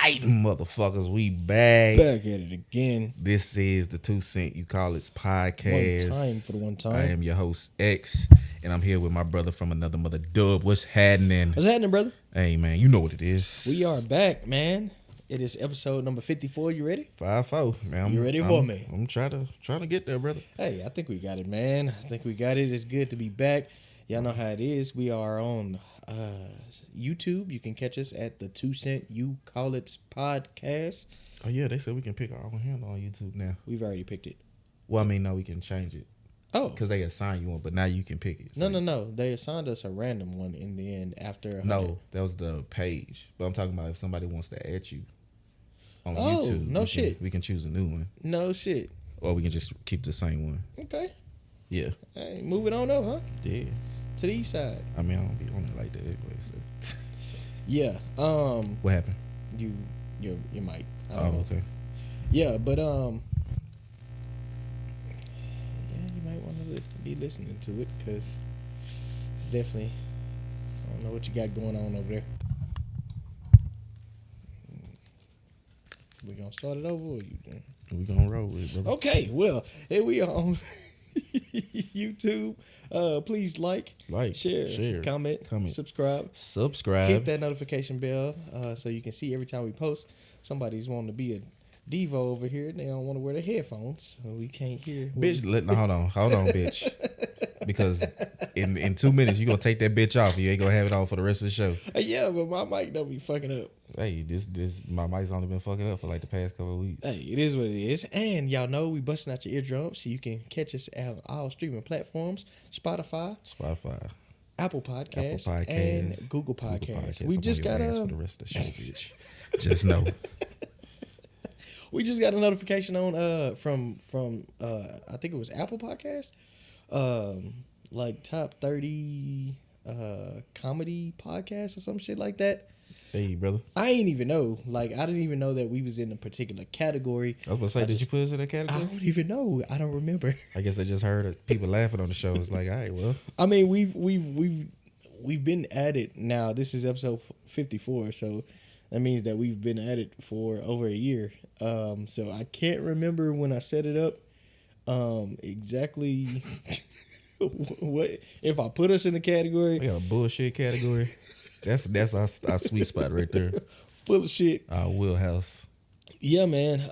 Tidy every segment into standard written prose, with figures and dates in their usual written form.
right, motherfuckers, we back. Back at it again. This is the 2 Cent You Call It's podcast. One time for the one time. I am your host, X, and I'm here with my brother from another mother, Dub. What's happening? What's happening, brother? Hey, man, you know what it is. We are back, man. It is episode number 54. You ready? 5-4. Man, You ready for me? I'm trying to get there, brother. Hey, I think we got it, man. I think we got it. It's good to be back. Y'all know how it is. We are on YouTube. You can catch us at the 2 Cent You Call It podcast. Oh, yeah, they said we can pick our own handle on YouTube now. We've already picked it. Well, I mean, no, we can change it. Oh. Because they assign you one, but now you can pick it. So No. They assigned us a random one in the end after 100. No, that was the page. But I'm talking about if somebody wants to add you on Oh, YouTube. no shit. We can choose a new one. No shit. Or we can just keep the same one. Okay. Yeah. Hey, move it on up, huh? Yeah. To the east side. I mean, I don't be on it like that anyway. So. Yeah. What happened? Your mic. I don't Oh, know. okay. Yeah, but yeah, you might want to be listening to it because it's definitely. I don't know what you got going on over there. We gonna start it over, or you? We gonna roll with it, brother. Okay, well, here we are on YouTube. Please like, share, comment, subscribe. Hit that notification bell so you can see every time we post. Somebody's wanting to be a diva over here. They don't want to wear their headphones, so we can't hear. Bitch, hold on, bitch. Because in 2 minutes you gonna take that bitch off. You ain't gonna have it on for the rest of the show. Yeah, but my mic don't be fucking up. Hey, this my mic's only been fucking up for like the past couple of weeks. Hey, it is what it is. And y'all know we busting out your eardrums, so you can catch us at all streaming platforms: Spotify, Apple Podcasts, and Google Podcasts. We just got for the rest of the show, bitch. Just know. We just got a notification on from I think it was Apple Podcast, like top 30 comedy podcasts or some shit like that. Hey, brother. I ain't even know. Like, I didn't even know that we was in a particular category. I was gonna say, did you put us in that category? I don't even know. I don't remember. I guess I just heard people laughing on the show. It's like, all right, well. I mean, we've been at it now. This is episode 54, so that means that we've been at it for over a year. So I can't remember when I set it up exactly what if I put us in the category. We got a bullshit category. That's our sweet spot right there. Full of shit. Our wheelhouse. Yeah, man.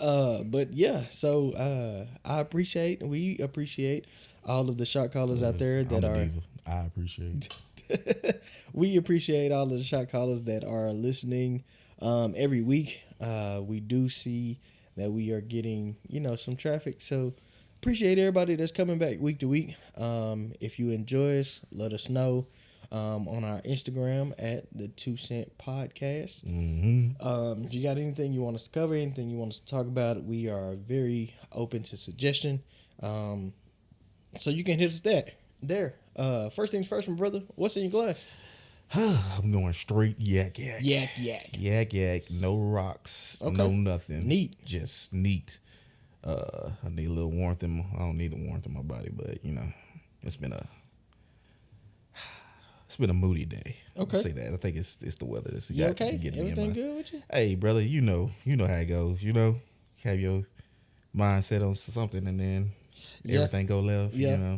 But yeah, so we appreciate all of the shot callers out there that are. I appreciate. We appreciate all of the shot callers that are listening every week. We do see that we are getting some traffic, so appreciate everybody that's coming back week to week. If you enjoy us, let us know. On our Instagram at the 2 Cent podcast. Mm-hmm. If you got anything you want us to cover, anything you want us to talk about, we are very open to suggestion. So you can hit us there. First things first, my brother. What's in your glass? I'm going straight yak. Yak. No rocks. Okay. No nothing. Neat. Just neat. I need a little warmth I don't need the warmth in my body, but it's been a moody day. Okay. I'll say that. I think it's the weather. You okay? Everything good with you? Hey, brother, you know how it goes. Have your mindset on something and then everything go left. Yeah.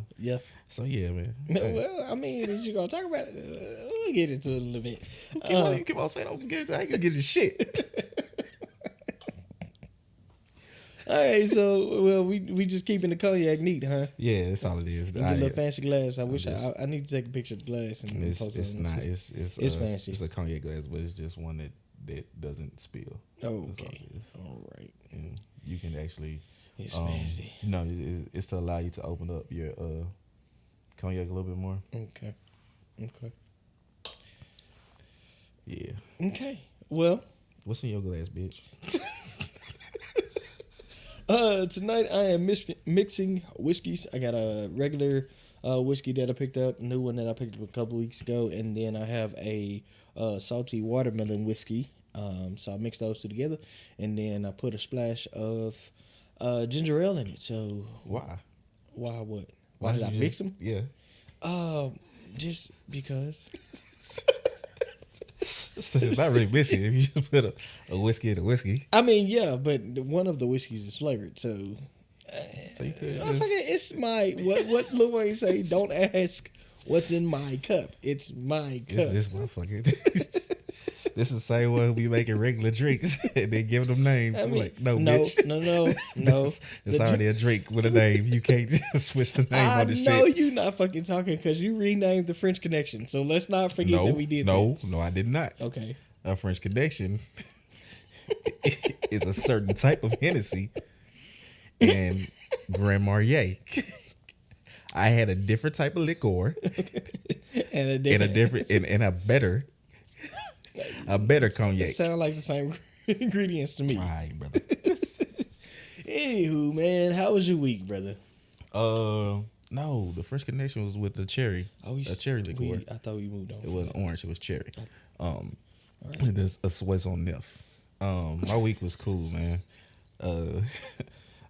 So yeah, man. Hey. Well, I mean, if you're gonna talk about it, we'll get into it a little bit. You keep on saying don't forget. I ain't gonna get into shit. All right, so we just keeping the cognac neat, huh? Yeah, that's all it is. Get a little fancy glass. I wish I need to take a picture of the glass and post it. It's not. It's fancy. It's a cognac glass, but it's just one that doesn't spill. Oh, okay. All right. And you can actually. It's fancy. No, it's to allow you to open up your cognac a little bit more. Okay. Yeah. Okay. Well, what's in your glass, bitch? Tonight I am mixing whiskeys. I got a regular whiskey that I picked up, new one that I picked up a couple weeks ago, and then I have a salty watermelon whiskey. So I mixed those two together, and then I put a splash of ginger ale in it. So why? Why what? Why did I mix them? Yeah. Just because. It's not really whiskey if you just put a whiskey in a whiskey. I mean, yeah, but one of the whiskeys is flavored, so. So you could It's my what Lil Wayne say. Don't ask what's in my cup. It's my cup. This motherfucker. This is the same one who be making regular drinks and they giving them names. I'm like, no, bitch. No. It's already a drink with a name. You can't just switch the name on this shit. I know you not fucking talking because you renamed the French Connection. So let's not forget that we did that. No, I did not. Okay. A French Connection is a certain type of Hennessy and Grand Marnier. I had a different type of liqueur and a different and a better cognac. It sound like the same ingredients to me. All right, brother. Anywho, man, how was your week, brother? No, the French Connection was with the cherry. A cherry liqueur. I thought we moved on. It wasn't orange. It was cherry. Right. There's a Saison Neuf. My week was cool, man.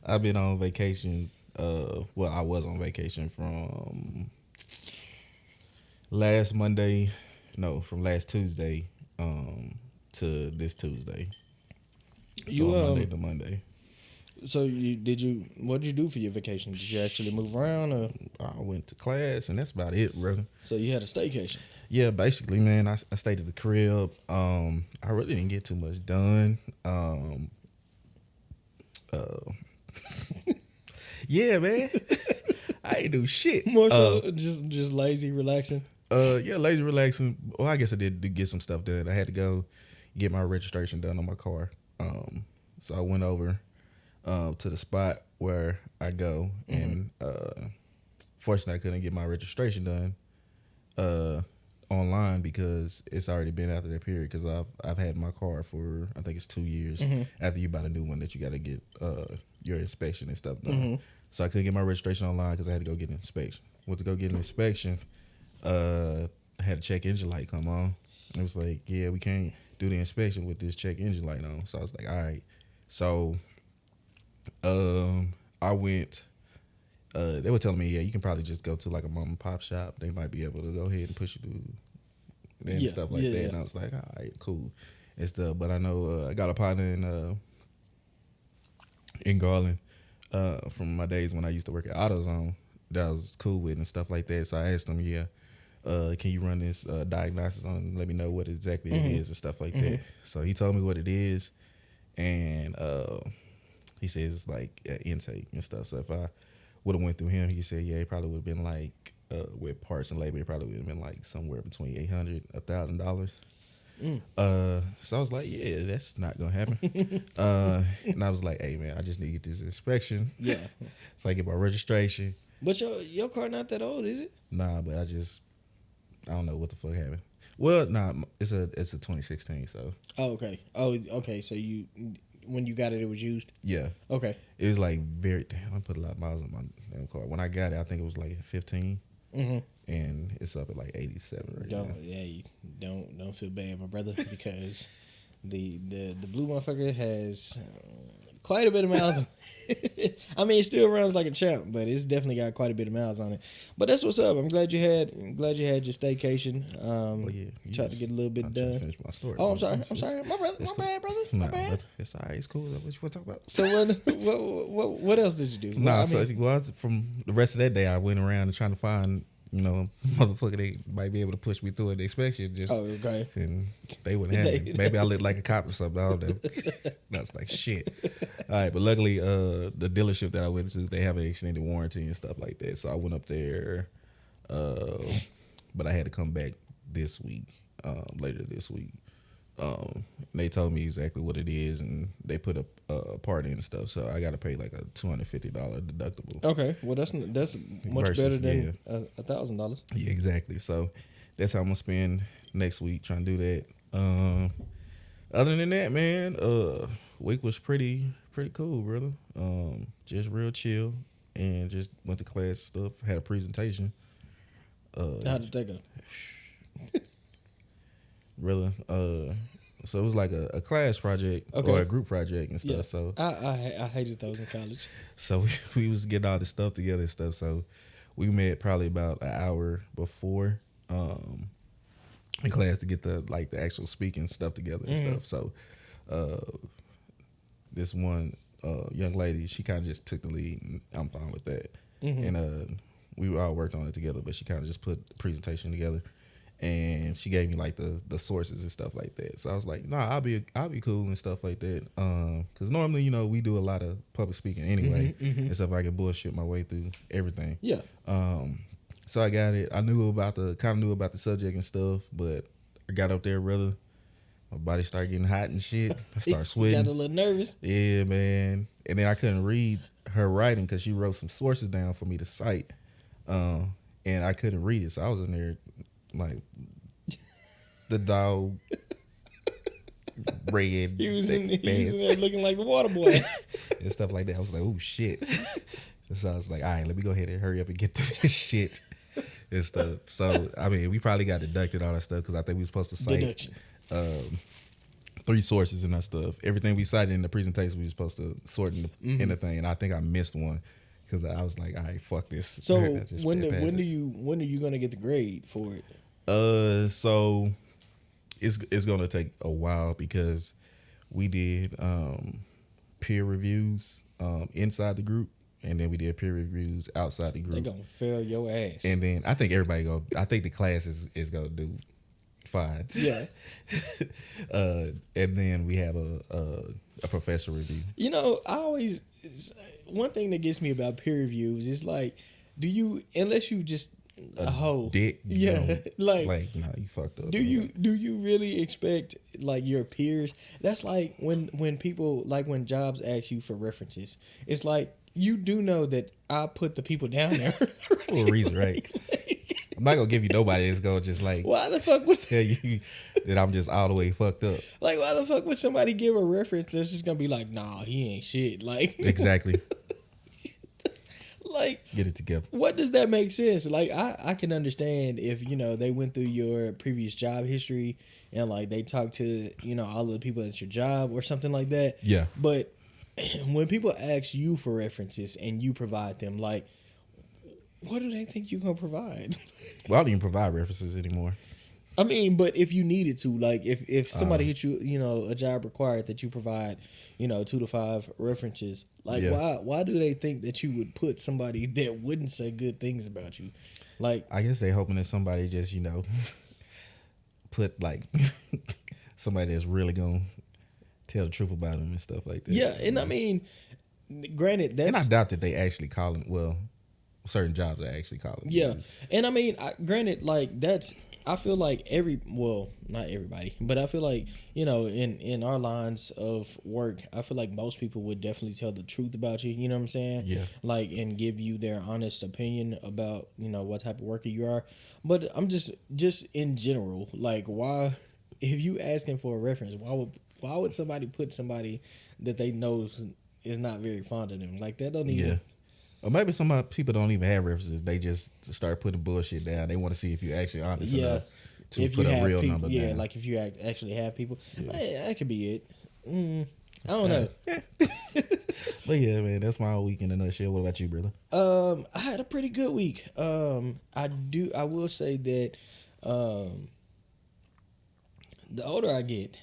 I've been on vacation. I was on vacation from from last Tuesday to this Tuesday. Monday to Monday. So what did you do for your vacation? Did you actually move around? Or? I went to class and that's about it, brother. So you had a staycation? Yeah, basically, man. I stayed at the crib. I really didn't get too much done. Yeah, man. I ain't do shit. More so just lazy, relaxing. Lazy, relaxing. Well, I guess I did get some stuff done. I had to go get my registration done on my car. So I went over to the spot where I go, and fortunately, I couldn't get my registration done online because it's already been after that period. Because I've had my car for I think it's 2 years. After you buy a new one, that you got to get your inspection and stuff done. So I couldn't get my registration online because I had to go get an inspection. Went to go get an inspection. I had a check engine light come on. It was like, yeah, we can't do the inspection with this check engine light on. So I was like, all right. So I went. They were telling me, yeah, you can probably just go to like a mom and pop shop. They might be able to go ahead and push you through and stuff like that. Yeah. And I was like, all right, cool and stuff. But I know I got a partner in Garland from my days when I used to work at AutoZone that I was cool with and stuff like that. So I asked him, can you run this diagnosis on and let me know what exactly it is and stuff like that. So he told me what it is, and he says it's like intake and stuff. So if I would have went through him, he said, yeah, it probably would have been like with parts and labor, it probably would have been like somewhere between $800, $1,000. So I was like, yeah, that's not gonna happen. And I was like, hey man, I just need to get this inspection. Yeah. So I get my registration. But your car not that old, is it? Nah, but I don't know what the fuck happened. Well, nah, it's a 2016. So. Oh okay. So when you got it, it was used. Yeah. Okay. It was like I put a lot of miles on my damn car. When I got it, I think it was like 15. And it's up at like 87 right now. Yeah, don't feel bad, my brother, because the blue motherfucker has quite a bit of miles on it. I mean, it still runs like a champ, but it's definitely got quite a bit of miles on it. But that's what's up. I'm glad you had your staycation. Tried to get a little bit done. Finish my story. Oh, I'm sorry. My brother. My bad, brother. My bad. Brother. It's all right. It's cool. What you want to talk about? So what else did you do? From the rest of that day, I went around and trying to find, motherfucker, they might be able to push me through an inspection. Okay. And they wouldn't have me. Maybe I look like a cop or something. I don't know. That's like shit. All right, but luckily, the dealership that I went to, they have an extended warranty and stuff like that. So I went up there, but I had to come back this week, later this week. They told me exactly what it is, and they put a part in and stuff. So I got to pay like a $250 deductible. Okay, well that's much better than $1,000. Yeah, exactly. So that's how I'm gonna spend next week trying to do that. Other than that, man, week was pretty cool, brother. Just real chill, and just went to class and stuff. Had a presentation. How did that go? Really? So it was like a class project or a group project and stuff. Yeah. So I hated those in college. So we was getting all this stuff together and stuff. So we met probably about an hour before, in class to get the actual speaking stuff together and stuff. So this one young lady, she kind of just took the lead, and I'm fine with that. And we all worked on it together, but she kind of just put the presentation together, and she gave me like the sources and stuff like that. So I was like, nah, I'll be cool and stuff like that. Because normally, we do a lot of public speaking anyway, and stuff. I can bullshit my way through everything. Yeah. So I got it. I kind of knew about the subject and stuff, but I got up there, brother. My body started getting hot and shit. I started sweating. Got a little nervous. Yeah, man. And then I couldn't read her writing because she wrote some sources down for me to cite, and I couldn't read it. So I was in there like the dog, red. He was in there looking like the water boy and stuff like that. I was like, oh shit. So I was like, all right, let me go ahead and hurry up and get through this shit and stuff. So I mean, we probably got deducted all that stuff because I think we were supposed to cite 3 sources and that stuff. Everything we cited in the presentation, we were supposed to sort in the thing, and I think I missed one because I was like, all right, fuck this. So when are you gonna get the grade for it? So it's gonna take a while because we did peer reviews inside the group, and then we did peer reviews outside the group. They're gonna fail your ass. And then I think the class is gonna do fine. Yeah. And then we have a professor review. One thing that gets me about peer reviews is like, unless you just a hoe, dick, yeah, like nah, you fucked up. Do you really expect like your peers? That's like when people, like when jobs ask you for references, it's like, you do know that I put the people down there for a reason, right? I'm not gonna give you nobody that's gonna just like, why the fuck would tell you that I'm just all the way fucked up. Like, why the fuck would somebody give a reference that's just gonna be like, nah, he ain't shit? Like, exactly. Like, get it together. What does that make sense? Like, I can understand if they went through your previous job history and like they talked to all of the people at your job or something like that. Yeah. But when people ask you for references and you provide them, like, what do they think you're gonna provide? Well, I don't even provide references anymore. I mean, but if you needed to, like, if somebody hit you, a job required that you provide, 2 to 5 references, like, why do they think that you would put somebody that wouldn't say good things about you? Like, I guess they hoping that somebody just, put like somebody that's really gonna tell the truth about them and stuff like that. Yeah, and I mean, granted, that's... And I doubt that they actually calling, certain jobs are actually calling. Yeah, and I mean, granted, like, that's... I feel like not everybody, but I feel like, in our lines of work, I feel like most people would definitely tell the truth about you, you know what I'm saying? Yeah. Like, and give you their honest opinion about, what type of worker you are. But I'm just in general, like, why, if you asking for a reference, why would somebody put somebody that they know is not very fond of them? Like, that don't even... Yeah. Or maybe some people don't even have references. They just start putting bullshit down. They want to see if you're actually honest enough to put a real number down. Yeah, like if you actually have people. Yeah. That could be it. I don't know. But yeah, man, that's my whole week in a nutshell. What about you, brother? I had a pretty good week. I will say that the older I get,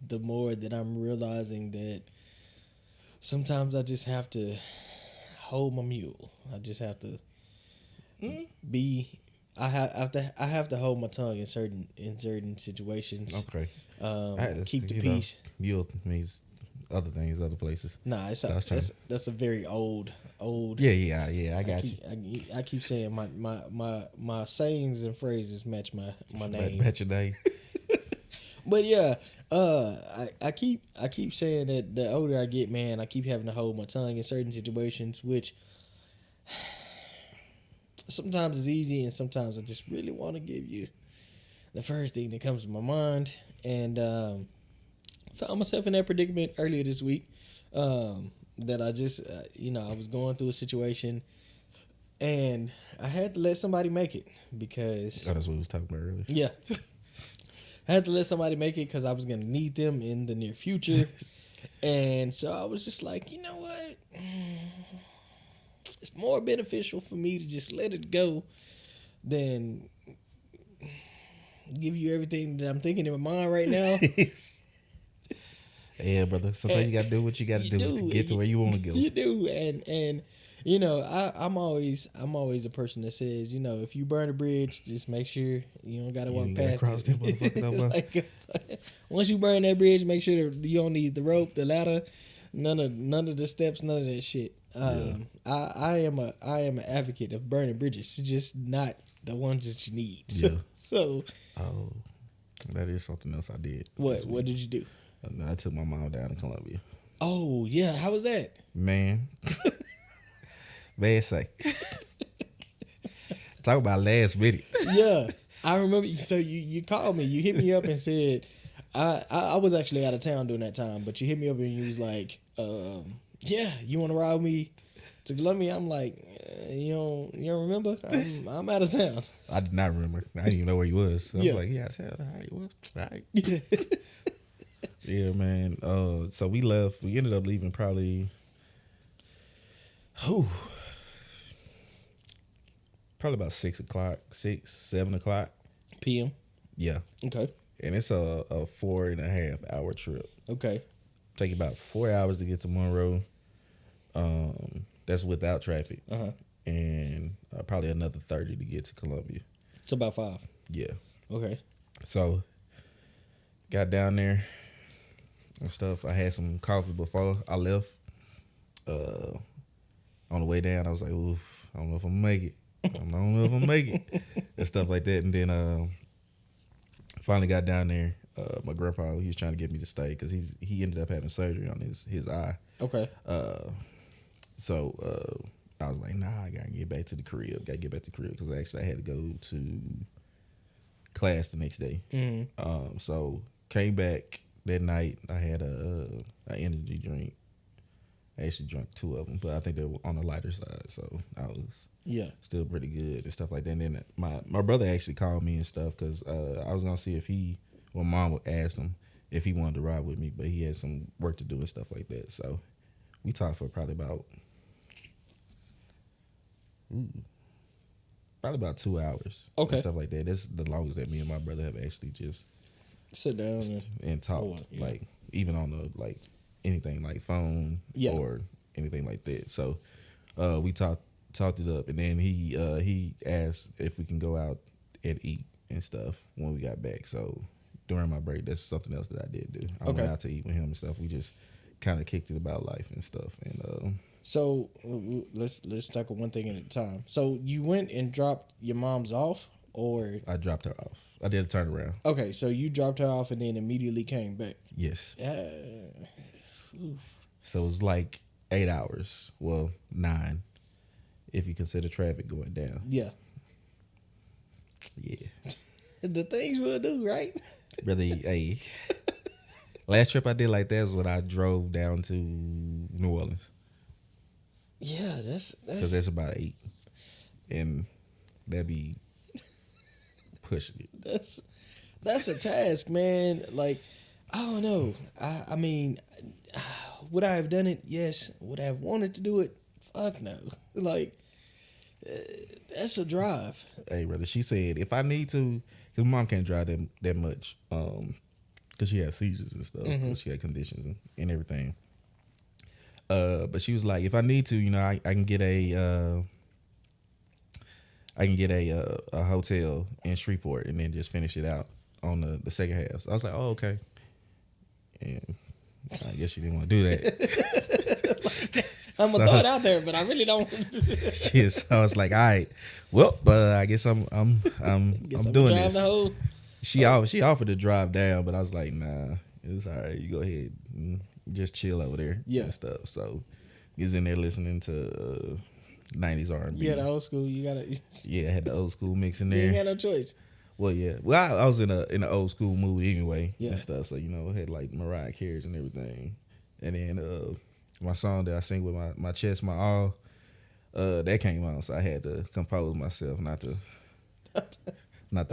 the more that I'm realizing that sometimes I just have to hold my mule. I just have to be. I have to hold my tongue in certain situations. Okay. Keep the peace. Mule means other things, other places. Nah, that's a very old. Yeah. I got you. I keep saying my sayings and phrases match my name. Match your name. But yeah, I keep saying that the older I get, man, I keep having to hold my tongue in certain situations, which sometimes is easy and sometimes I just really want to give you the first thing that comes to my mind. And found myself in that predicament earlier this week, that I just, I was going through a situation and I had to let somebody make it because... Oh, that's what we was talking about earlier. Yeah. I had to let somebody make it because I was going to need them in the near future. And so I was just like, you know what? It's more beneficial for me to just let it go than give you everything that I'm thinking in my mind right now. Yeah, brother. Sometimes you gotta do what you gotta do to get to where you want to go. You do, and you know, I'm always a person that says, you know, if you burn a bridge, just make sure you don't gotta walk past cross that motherfucker no more. Like, once you burn that bridge, make sure that you don't need the rope, the ladder, none of the steps, none of that shit. I am an advocate of burning bridges, just not the ones that you need. So oh, that is something else I did. What did you do? I took my mom down to Columbia. Oh yeah, how was that? Man, say. Talk about last minute. Yeah, I remember. So you called me. You hit me up and said I was actually out of town during that time, but you hit me up and you was like, yeah, you want to ride with me to Columbia? I'm like, you don't remember? I'm out of town. I did not remember. I didn't even know where he was. So I was like, yeah, out of town. All right, well, all right. Yeah, man. So we left. We ended up leaving probably, probably about 7 o'clock PM. Yeah. Okay. And it's a 4.5 hour trip. Okay. Take about 4 hours to get to Monroe. That's without traffic. And probably another 30 to get to Columbia. It's about 5. Yeah. Okay. So got down there and stuff. I had some coffee before I left. On the way down, I was like, oof, I don't know if I'm gonna make it. I don't know if I'm gonna make it. And stuff like that. And then finally got down there. My grandpa, he was trying to get me to stay because he ended up having surgery on his eye. Okay. So I was like, nah, I gotta get back to the crib. Because actually I had to go to class the next day. Mm-hmm. So came back that night. I had an energy drink. I actually drank 2 of them, but I think they were on the lighter side, so I was still pretty good and stuff like that. And then my brother actually called me and stuff because I was gonna see if Mom asked him if he wanted to ride with me, but he had some work to do and stuff like that. So we talked for probably about 2 hours. Okay. And stuff like that. That's the longest that me and my brother have actually just sit down and talked, like even on the like anything like phone or anything like that. So we talked it up, and then he asked if we can go out and eat and stuff when we got back. So during my break, that's something else that I did do. I went out to eat with him and stuff. We just kind of kicked it about life and stuff. And so let's tackle one thing at a time. So you went and dropped your mom's off, or I dropped her off. I did a turnaround. Okay, so you dropped her off and then immediately came back. Yes. So it was like 8 hours. Well, 9, if you consider traffic going down. Yeah. Yeah. The things we'll do, right? Really, hey. Last trip I did like that was when I drove down to New Orleans. Yeah, that's because that's about 8, and that'd be pushing it. That's a task, man. Like, I don't know. I mean, would I have done it? Yes. Would I have wanted to do it? Fuck no. Like, that's a drive. Hey, brother, she said if I need to, because Mom can't drive that much, because she has seizures and stuff, because she had conditions and everything. But she was like, if I need to, you know, I can get a hotel in Shreveport and then just finish it out on the second half. So I was like, oh, okay. And I guess she didn't want to do that. I'm gonna throw it out there, but I really don't want to do it. Yeah, so I was like, all right, well, but I guess I'm doing this. She offered to drive down, but I was like, nah, it's all right. You go ahead and just chill over there and stuff. So he's in there listening to 90s R&B. Yeah, the old school. You gotta. Yeah, I had the old school mix in there. You ain't got no choice. Well, yeah. Well, I was in an old school mood anyway and stuff. So, you know, I had like Mariah Carey and everything. And then my song that I sing with my chest, my all, that came on. So I had to compose myself not to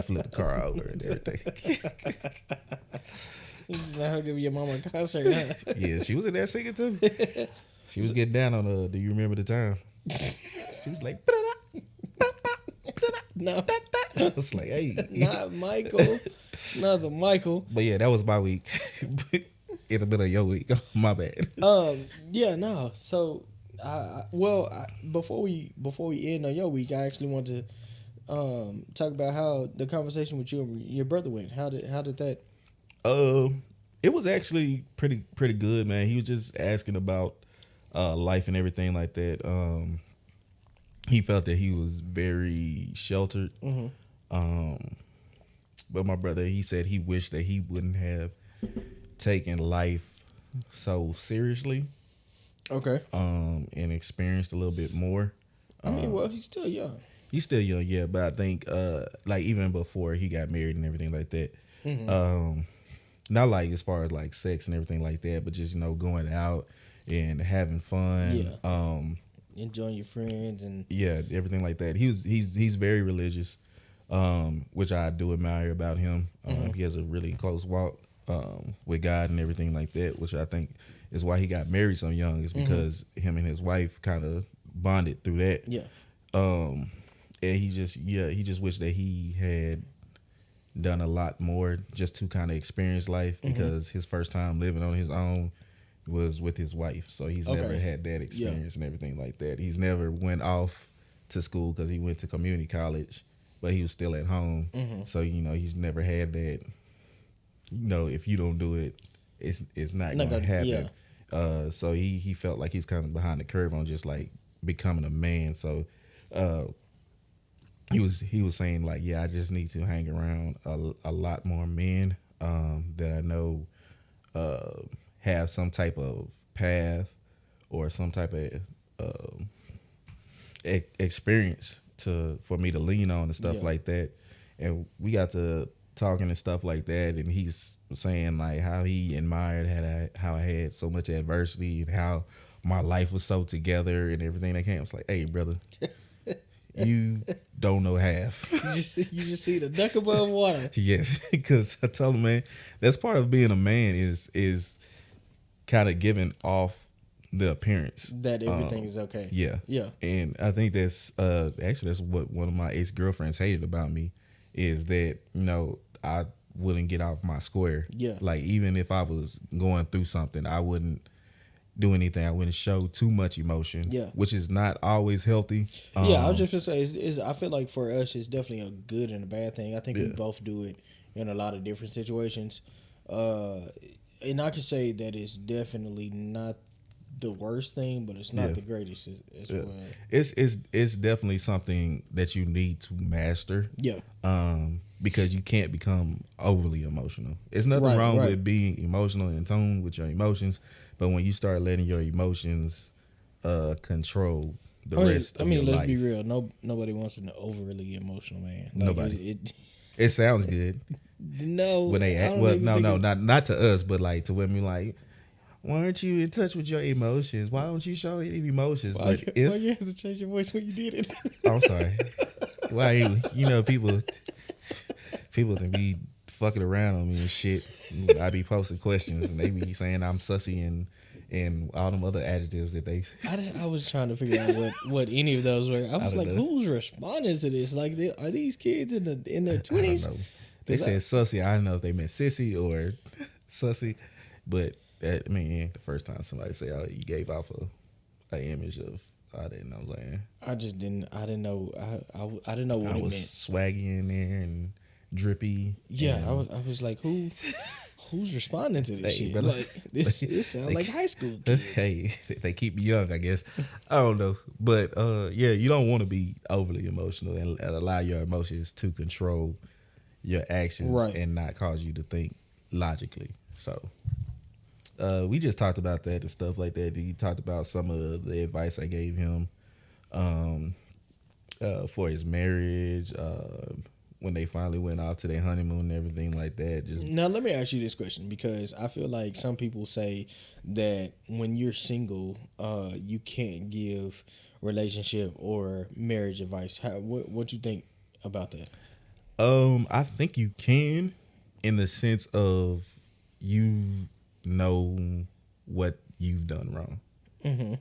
flip the car over and everything. You just now give your mama a concert, huh? Yeah, she was in there singing too. She was getting down on Do You Remember the Time? She was like, No. I was like, hey. Not Michael. Another Michael. But yeah, that was my week. In the middle of your week. My bad. Yeah, no. So before we end on your week, I actually want to talk about how the conversation with you and your brother went. How did that? It was actually pretty good, man. He was just asking about life and everything like that. He felt that he was very sheltered. But my brother, he said he wished that he wouldn't have taken life so seriously. Okay. And experienced a little bit more. I mean, well, he's still young. He's still young, yeah. But I think, like even before he got married and everything like that, not like as far as like sex and everything like that, but just going out and having fun. Yeah. Enjoying your friends and everything like that. He's very religious, which I do admire about him. He has a really close walk with God and everything like that, which I think is why he got married so young, is because him and his wife kind of bonded through that. Yeah. And he just wished that he had done a lot more just to kind of experience life, because his first time living on his own was with his wife. So he's never had that experience and everything like that. He's never went off to school because he went to community college, but he was still at home. So, he's never had that, if you don't do it, it's not going to happen. Yeah. So he felt like he's kind of behind the curve on just like becoming a man. So he was saying like, I just need to hang around a lot more men that I know have some type of path or some type of experience for me to lean on and stuff like that. And we got to talking and stuff like that, and he's saying like how he admired how I had so much adversity and how my life was so together and everything that came. I was like, hey, brother, you don't know half. You just see the duck above water. Yes, because I told him, man, that's part of being a man is kind of giving off the appearance that everything is okay. Yeah. And I think that's what one of my ex-girlfriends hated about me, is that I wouldn't get off my square. Yeah. Like even if I was going through something, I wouldn't do anything. I wouldn't show too much emotion. Yeah. Which is not always healthy. I was just gonna say, I feel like for us, it's definitely a good and a bad thing. I think we both do it in a lot of different situations. And I can say that it's definitely not the worst thing, but it's not the greatest as well. It's definitely something that you need to master. Yeah. Because you can't become overly emotional. There's nothing wrong with being emotional and in tune with your emotions, but when you start letting your emotions control the rest of your life. Let's be real. Nobody wants an overly emotional man. Like, nobody. It sounds good. No. When they act, not to us, but like to women, like, why aren't you in touch with your emotions? Why don't you show any emotions? Why you have to change your voice when you did it? I'm sorry. Why people can be fucking around on me and shit. I be posting questions and they be saying I'm sussy and all them other adjectives that they. I was trying to figure out what any of those were. I was like, who's responding to this? Like, are these kids in their 20s? I don't know. They said sussy. I don't know if they meant sissy or sussy, but the first time somebody say, "Oh, you gave off an image of," I didn't know what I'm saying. I didn't know. I didn't know what it meant. Swaggy in there and drippy. Yeah, I was like, who's responding to this shit? Like this sounds like high school kids. Hey, they keep me young, I guess. I don't know, but you don't want to be overly emotional and allow your emotions to control your actions and not cause you to think logically. So. We just talked about that and stuff like that. He talked about some of the advice I gave him for his marriage, when they finally went off to their honeymoon and everything like that. Now, let me ask you this question, because I feel like some people say that when you're single, you can't give relationship or marriage advice. What you think about that? I think you can, in the sense of you know what you've done wrong. Mm-hmm.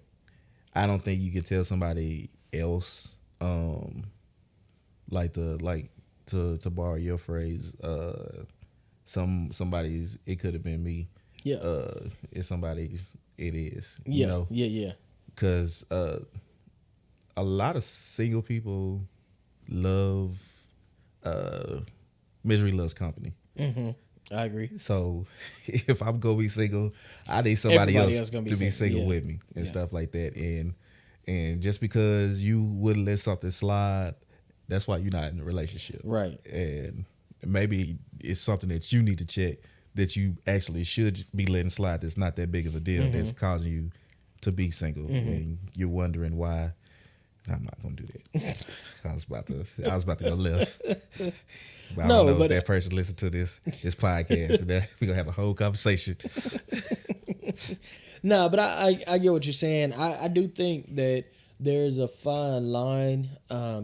I don't think you can tell somebody else like to borrow your phrase, somebody's it could have been me. Yeah. It's somebody's it is. Yeah. You know? Yeah. Because a lot of single people love misery loves company. Mm-hmm. I agree. So if I'm gonna be single, I need somebody else to be single with me and stuff like that. And just because you wouldn't let something slide, that's why you're not in a relationship. Right. And maybe it's something that you need to check that you actually should be letting slide. That's not that big of a deal. Mm-hmm. That's causing you to be single, and you're wondering why. I'm not gonna do that. I was about to go left. But I don't know if that person listened to this podcast, and that we're gonna have a whole conversation. No, but I get what you're saying. I do think that there's a fine line,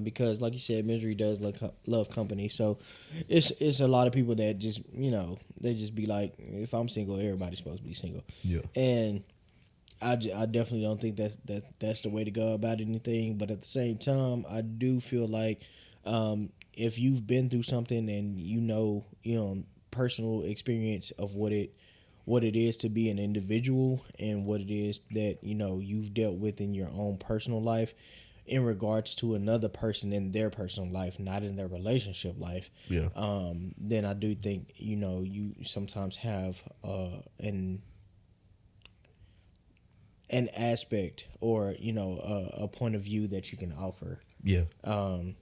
because like you said, misery does love company. So it's a lot of people that just, they just be like, if I'm single, everybody's supposed to be single. Yeah. And I definitely don't think that's the way to go about anything. But at the same time, I do feel like if you've been through something and personal experience of what it is to be an individual and what it is that you've dealt with in your own personal life in regards to another person in their personal life, not in their relationship life. Yeah. Then I do think you sometimes have an aspect or a point of view that you can offer. Yeah.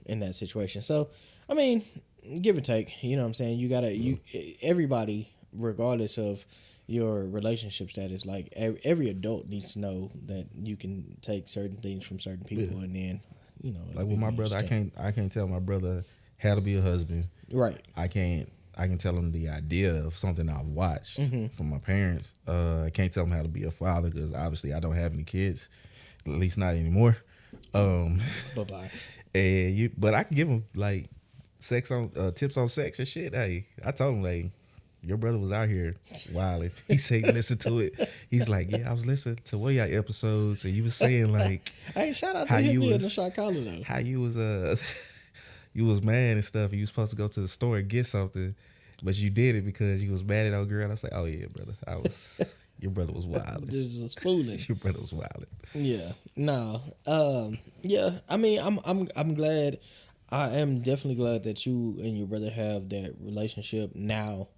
In that situation. So, I mean, give and take. You know what I'm saying? You gotta everybody, regardless of your relationship status, like every adult needs to know that you can take certain things from certain people, and then like with my brother, I can't tell my brother how to be a husband. Right. I can tell him the idea of something I've watched from my parents. I can't tell him how to be a father because obviously I don't have any kids, at least not anymore. Bye-bye. But I can give him like tips on sex and shit. Hey, I told him like, your brother was out here wilding. He said, listen to it. He's like, yeah, I was listening to one of y'all episodes and you was saying like, hey, shout out to him being the shot caller though. How you was you was mad and stuff. And you was supposed to go to the store and get something, but you did it because you was mad at old girl. I was like, oh yeah, brother, your brother was wilding. Just fooling. Your brother was wilding. Yeah. No. Yeah. I mean, I'm glad. I am definitely glad that you and your brother have that relationship now.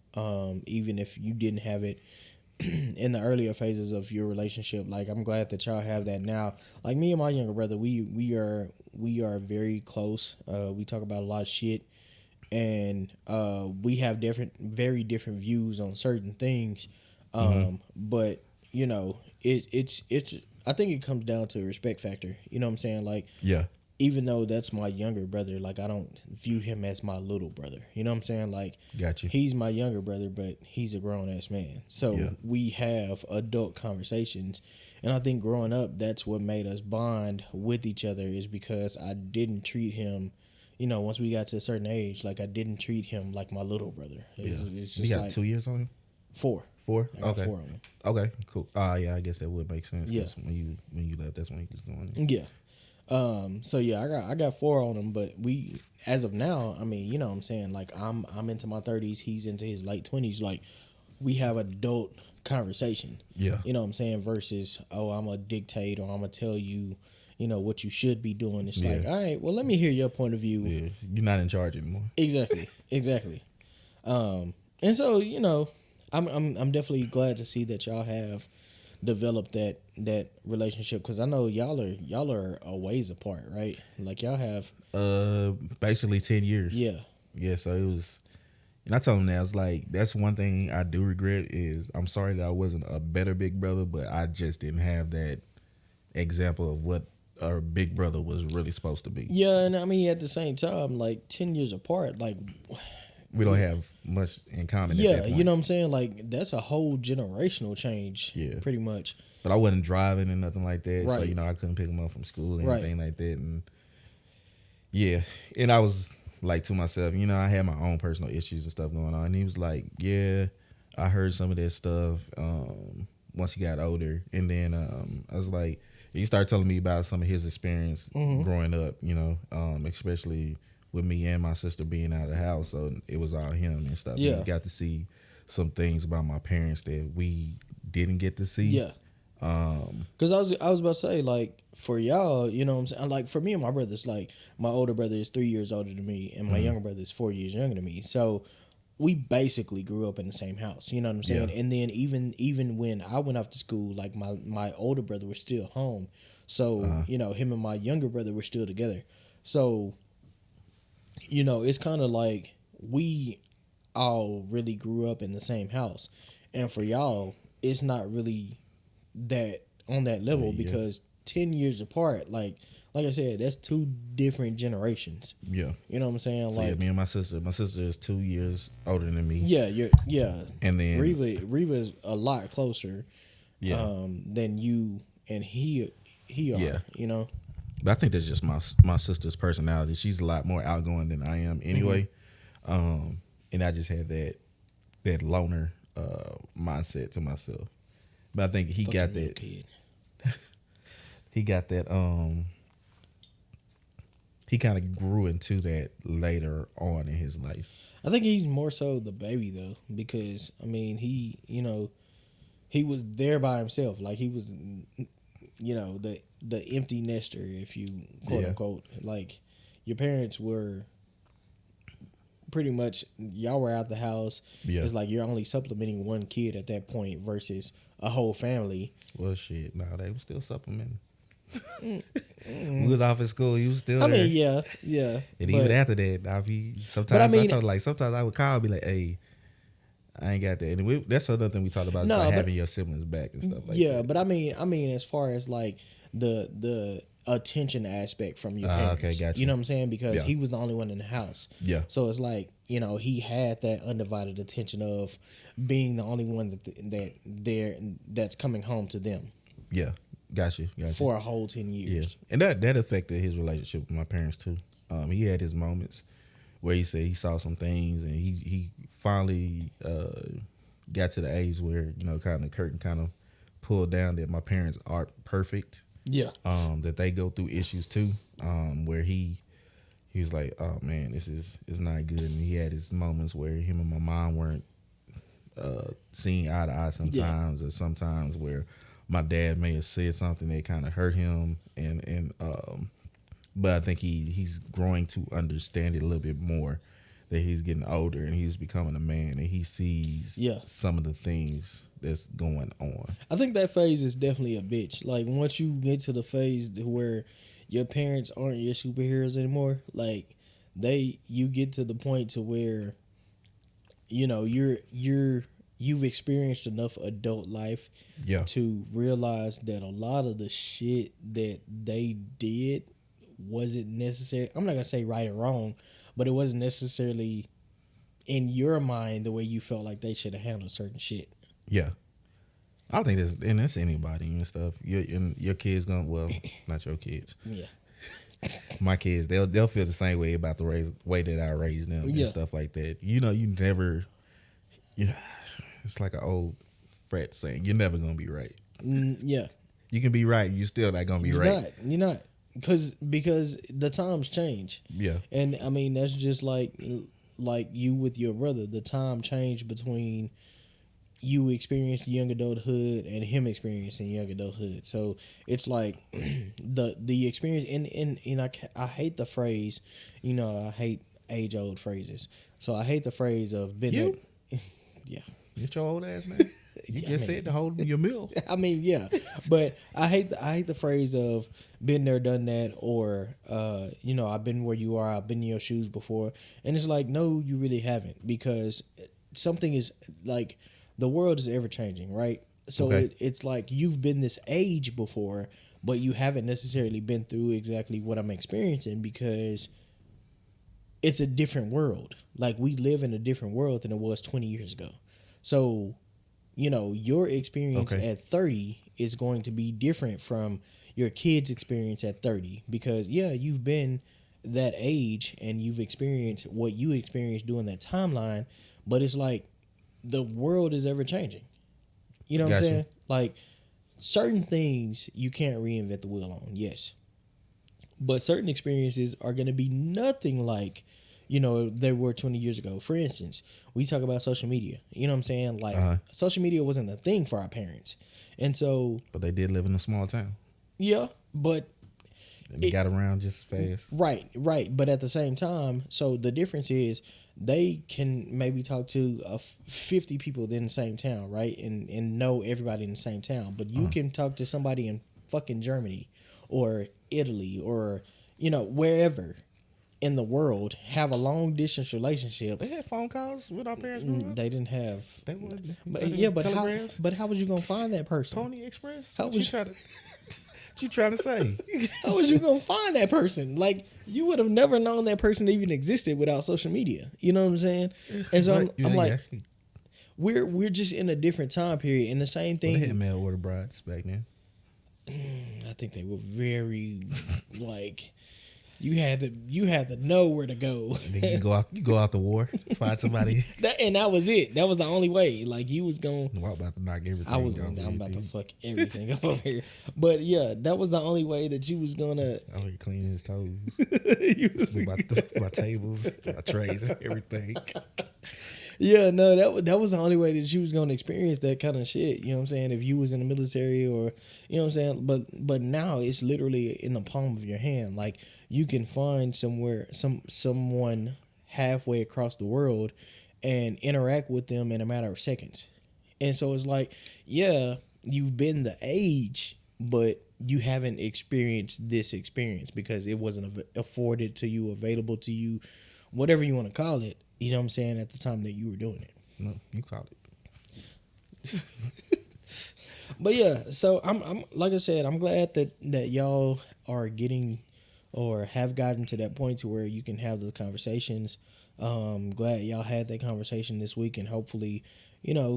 Even if you didn't have it in the earlier phases of your relationship, like I'm glad that y'all have that now. Like me and my younger brother, we are very close. We talk about a lot of shit, and we have very different views on certain things. But it's I think it comes down to a respect factor. You know what I'm saying? Like, yeah. Even though that's my younger brother, like I don't view him as my little brother. You know what I'm saying? Like, gotcha. He's my younger brother, but he's a grown ass man. So we have adult conversations, and I think growing up, that's what made us bond with each other. Is because I didn't treat him, once we got to a certain age, like I didn't treat him like my little brother. It's just you got like 2 years on him. 4. I got okay. 4 on him. Okay, cool. Yeah, I guess that would make sense. Yeah. When you left, that's when he was going in. Yeah. So yeah, I got 4 on him, but we, as of now, I mean, you know what I'm saying? Like I'm into my 30s, he's into his late 20s. Like we have adult conversation. Yeah. You know what I'm saying? Versus, oh, I'm gonna dictate or I'm gonna tell you, what you should be doing. It's like, all right, well, let me hear your point of view. Yeah. You're not in charge anymore. Exactly. And so, I'm definitely glad to see that y'all have develop that relationship, because I know y'all are a ways apart, right? Like y'all have basically 10 years. Yeah. So it was, and I told him that I was like, that's one thing I do regret is I'm sorry that I wasn't a better big brother, but I just didn't have that example of what a big brother was really supposed to be. Yeah, and I mean at the same time, like 10 years apart, like we don't have much in common. Yeah, at that point. You know what I'm saying? Like that's a whole generational change. Yeah, pretty much. But I wasn't driving and nothing like that, right. So I couldn't pick him up from school or anything like that. And yeah, and I was like to myself, I had my own personal issues and stuff going on. And he was like, "Yeah, I heard some of that stuff." Once he got older, and then I was like, he started telling me about some of his experience growing up. Especially with me and my sister being out of the house, so it was all him and stuff. Yeah, got to see some things about my parents that we didn't get to see. Yeah, because I was about to say, like, for y'all, you know what I'm saying? Like, for me and my brothers, like, my older brother is 3 years older than me, and my younger brother is 4 years younger than me. So we basically grew up in the same house. You know what I'm saying? Yeah. And then even when I went off to school, like, my older brother was still home. So, you know, him and my younger brother were still together. So, you know, it's kind of like we all really grew up in the same house. And for y'all, it's not really that on that level because 10 years apart, like I said, that's 2 different generations. Yeah. You know what I'm saying? So like, me and my sister is 2 years older than me. Yeah. And then Reva is a lot closer than you and he are, you know. But I think that's just my sister's personality. She's a lot more outgoing than I am anyway. And I just had that loner mindset to myself. But I think he got that kid. He got that he kind of grew into that later on in his life. I think he's more so the baby though, because I mean he, you know, he was there by himself. Like he was, you know, the empty nester, if you quote unquote. Like your parents were pretty much, y'all were out the house. Yeah. It's like you're only supplementing one kid at that point versus a whole family. Well, shit, no, they were still supplementing. We was off at school. You was still there. I mean, yeah. And even after that, sometimes I would call and be like, "Hey, I ain't got that." And that's another thing we talked about, like having your siblings back and stuff like that. Yeah, but I mean, as far as like the attention aspect from your parents, okay, gotcha. You know what I'm saying? Because he was the only one in the house. Yeah. So it's like, you know, he had that undivided attention of being the only one that's coming home to them. Yeah. Got you. For a whole 10 years. Yeah. And that affected his relationship with my parents too. He had his moments where he said he saw some things and he finally got to the age where, you know, kind of curtain kind of pulled down that my parents aren't perfect. Yeah. That they go through issues too. Where he was like, oh man, it's not good. And he had his moments where him and my mom weren't seeing eye to eye sometimes, or sometimes where my dad may have said something that kind of hurt him, and but I think he's growing to understand it a little bit more, that he's getting older and he's becoming a man and he sees some of the things that's going on. I think that phase is definitely a bitch. Like once you get to the phase where your parents aren't your superheroes anymore, like you get to the point to where, you know, you've experienced enough adult life to realize that a lot of the shit that they did wasn't necessary. I'm not gonna say right or wrong, but it wasn't necessarily in your mind the way you felt like they should have handled certain shit. Yeah, I think that's anybody and stuff. Your kids gonna, well, not your kids. Yeah, my kids, they'll feel the same way about the way that I raised them and stuff like that. You know, you never. It's like an old frat saying, you're never going to be right. Yeah. You can be right, you're still not going to be right. You're not. Because the times change. Yeah. And, I mean, that's just like you with your brother. The time changed between you experiencing young adulthood and him experiencing young adulthood. So, it's like the experience, and I hate the phrase, you know, I hate age-old phrases. So, I hate the phrase of being... Yeah. Get your old ass, man. You said to hold your meal. I mean, yeah. But I hate the phrase of been there, done that, or you know, I've been where you are, I've been in your shoes before. And it's like, no, you really haven't, because something is like, the world is ever changing, right? So it's like you've been this age before, but you haven't necessarily been through exactly what I'm experiencing, because it's a different world. Like, we live in a different world than it was 20 years ago. So, you know, your experience at 30 is going to be different from your kid's experience at 30, because, you've been that age and you've experienced what you experienced during that timeline, but it's like the world is ever changing. You know what I'm saying? Like, certain things you can't reinvent the wheel on, yes. But certain experiences are going to be nothing like, they were 20 years ago. For instance, we talk about social media. You know what I'm saying? Like, social media wasn't a thing for our parents. And so... But they did live in a small town. Yeah, but... And they got around just fast. Right. But at the same time, so the difference is they can maybe talk to 50 people in the same town, right? And know everybody in the same town. But you can talk to somebody in fucking Germany or Italy or, wherever in the world, have a long distance relationship. They had phone calls with our parents. They didn't have. They would. But how was you gonna find that person? Pony Express. How was What you trying to say? How was you gonna find that person? Like, you would have never known that person even existed without social media. You know what I'm saying? And so I'm like, we're just in a different time period. And the same thing. They had mail order brides back then. I think they were very like. You had to know where to go. And then you go out to war, find somebody. That was it. That was the only way. Like, you was going. I'm about to knock everything. I'm about to fuck everything up over here. But yeah, that was the only way that you was gonna. I was cleaning his toes. My tables, my trays, and everything. Yeah, no, that was the only way that you was gonna experience that kind of shit. You know what I'm saying? If you was in the military or, you know what I'm saying. But now it's literally in the palm of your hand. Like, you can find someone halfway across the world and interact with them in a matter of seconds. And so it's like, yeah, you've been the age, but you haven't experienced this experience because it wasn't afforded to you, available to you, whatever you want to call it. You know what I'm saying? At the time that you were doing it. No, you called it. But yeah, so I'm like I said, I'm glad that y'all are getting or have gotten to that point to where you can have those conversations. Glad y'all had that conversation this week, and hopefully,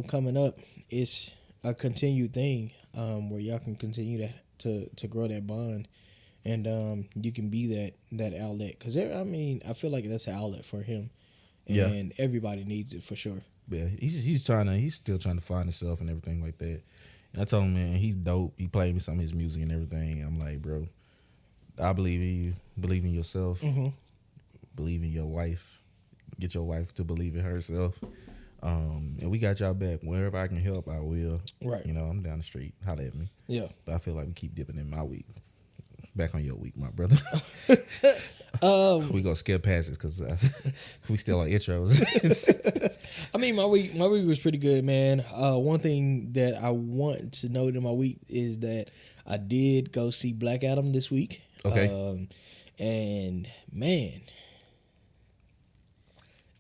coming up, it's a continued thing where y'all can continue to grow that bond, and you can be that outlet. Because I feel like that's an outlet for him. And everybody needs it for sure. Yeah, he's still trying to find himself and everything like that. And I told him, man, he's dope. He played me some of his music and everything. I'm like, bro, I believe in you. Believe in yourself. Mm-hmm. Believe in your wife. Get your wife to believe in herself. And we got y'all back. Wherever I can help, I will. Right. I'm down the street. Holla at me. Yeah. But I feel like we keep dipping in my week. Back on your week, my brother. We gonna skip past this because we still on intros. My week was pretty good, man. One thing that I want to note in my week is that I did go see Black Adam this week. Okay. And man,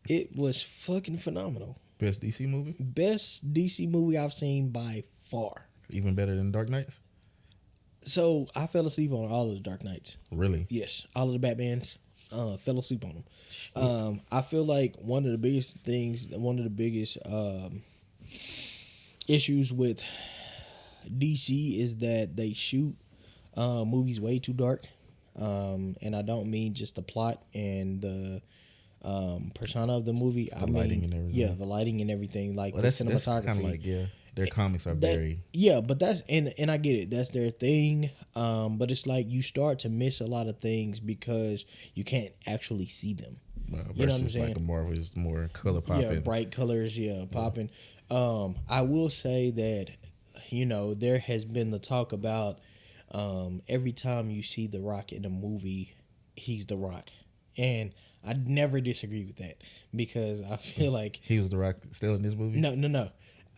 it was fucking phenomenal. Best DC movie? Best DC movie I've seen by far. Even better than Dark Knights? So I fell asleep on all of the Dark Knights. Really? Yes, all of the Batmans. Fell asleep on them. I feel like one of the biggest issues with DC is that they shoot movies way too dark, and I don't mean just the plot and the persona of the movie. The lighting and everything. Yeah, the lighting and everything, like the cinematography. That's kind of like, yeah. Their comics are very... Yeah, but that's... And I get it. That's their thing. But it's like you start to miss a lot of things because you can't actually see them. You know what I'm saying? Like a Marvel is more color popping. Yeah, bright colors, popping. I will say that, there has been the talk about every time you see The Rock in a movie, he's The Rock. And I never disagree with that because I feel like... He was The Rock still in this movie? No.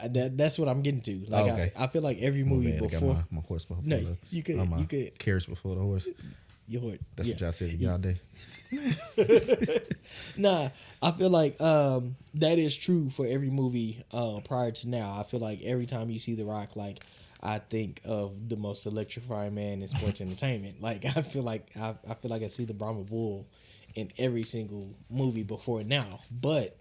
That's what I'm getting to. Like, okay. I feel like every movie before. I got my horse before you could carriage before the horse. Your horse. That's what y'all said y'all day. Nah, I feel like that is true for every movie prior to now. I feel like every time you see The Rock, like, I think of the most electrifying man in sports entertainment. Like, I feel like I see the Brahma Bull in every single movie before now. But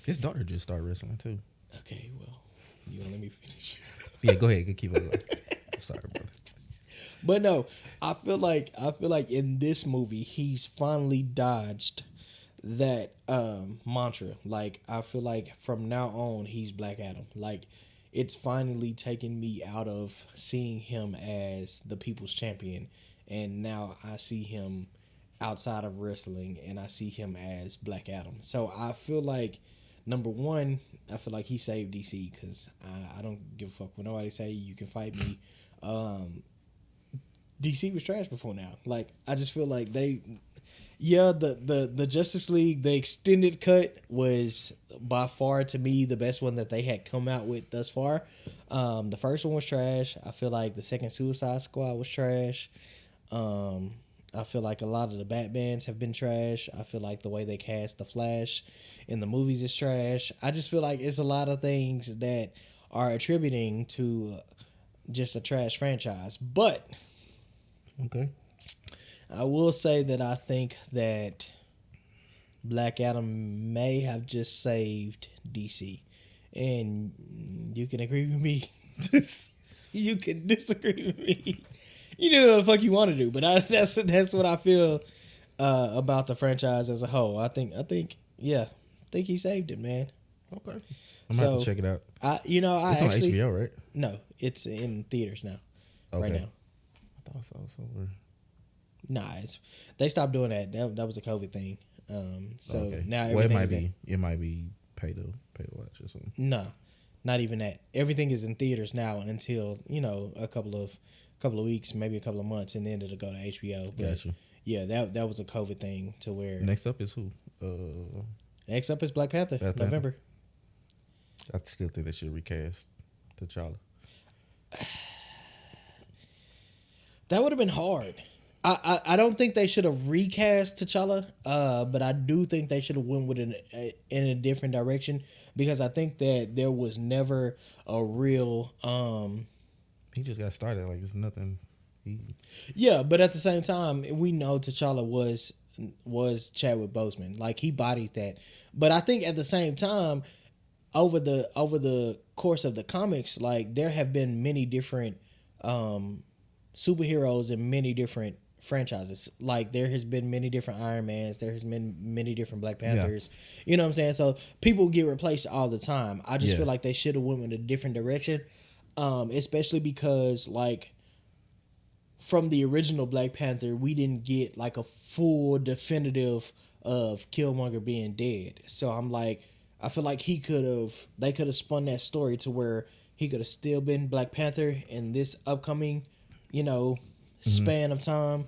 his daughter just started wrestling too. Okay, well, you gonna let me finish? Yeah, go ahead. Keep it going. I'm sorry, brother. But no, I feel like in this movie he's finally dodged that mantra. Like, I feel like from now on he's Black Adam. Like, it's finally taken me out of seeing him as the people's champion and now I see him outside of wrestling, and I see him as Black Adam. So I feel like, number one, I feel like he saved DC, because I don't give a fuck when nobody say you can fight me. DC was trash before now. Like, I just feel like the Justice League, the extended cut was by far, to me, the best one that they had come out with thus far. The first one was trash. I feel like the second Suicide Squad was trash. I feel like a lot of the Batmans have been trash. I feel like the way they cast the Flash in the movies is trash. I just feel like it's a lot of things that are attributing to just a trash franchise. But okay, I will say that I think that Black Adam may have just saved DC. And you can agree with me. You can disagree with me. You do what the fuck you want to do, but that's what I feel about the franchise as a whole. I think he saved it, man. Okay, I'm gonna have to check it out. It's on HBO, right? No, it's in theaters now. Okay. Right now. I thought I saw it somewhere. Nah, they stopped doing that. That was a COVID thing. Now everything it might be pay to watch or something. No, not even that. Everything is in theaters now until a couple of weeks, maybe a couple of months, and then it'll go to HBO. But gotcha. Yeah, that was a COVID thing to where. Next up is who? Next up is Black Panther. November. I still think they should recast T'Challa. That would have been hard. I don't think they should have recast T'Challa, but I do think they should have went with in a different direction, because I think that there was never a real. He just got started. Like, it's nothing. Yeah, but at the same time, we know T'Challa was Chadwick Boseman. Like, he bodied that. But I think at the same time, over the course of the comics, like, there have been many different superheroes in many different franchises. Like, there has been many different Iron Mans, there has been many different Black Panthers. Yeah. You know what I'm saying? So people get replaced all the time. I just feel like they should have went in a different direction, especially because, like, from the original Black Panther, we didn't get like a full definitive of Killmonger being dead. So I'm like, I feel like they could have spun that story to where he could have still been Black Panther in this upcoming, span of time.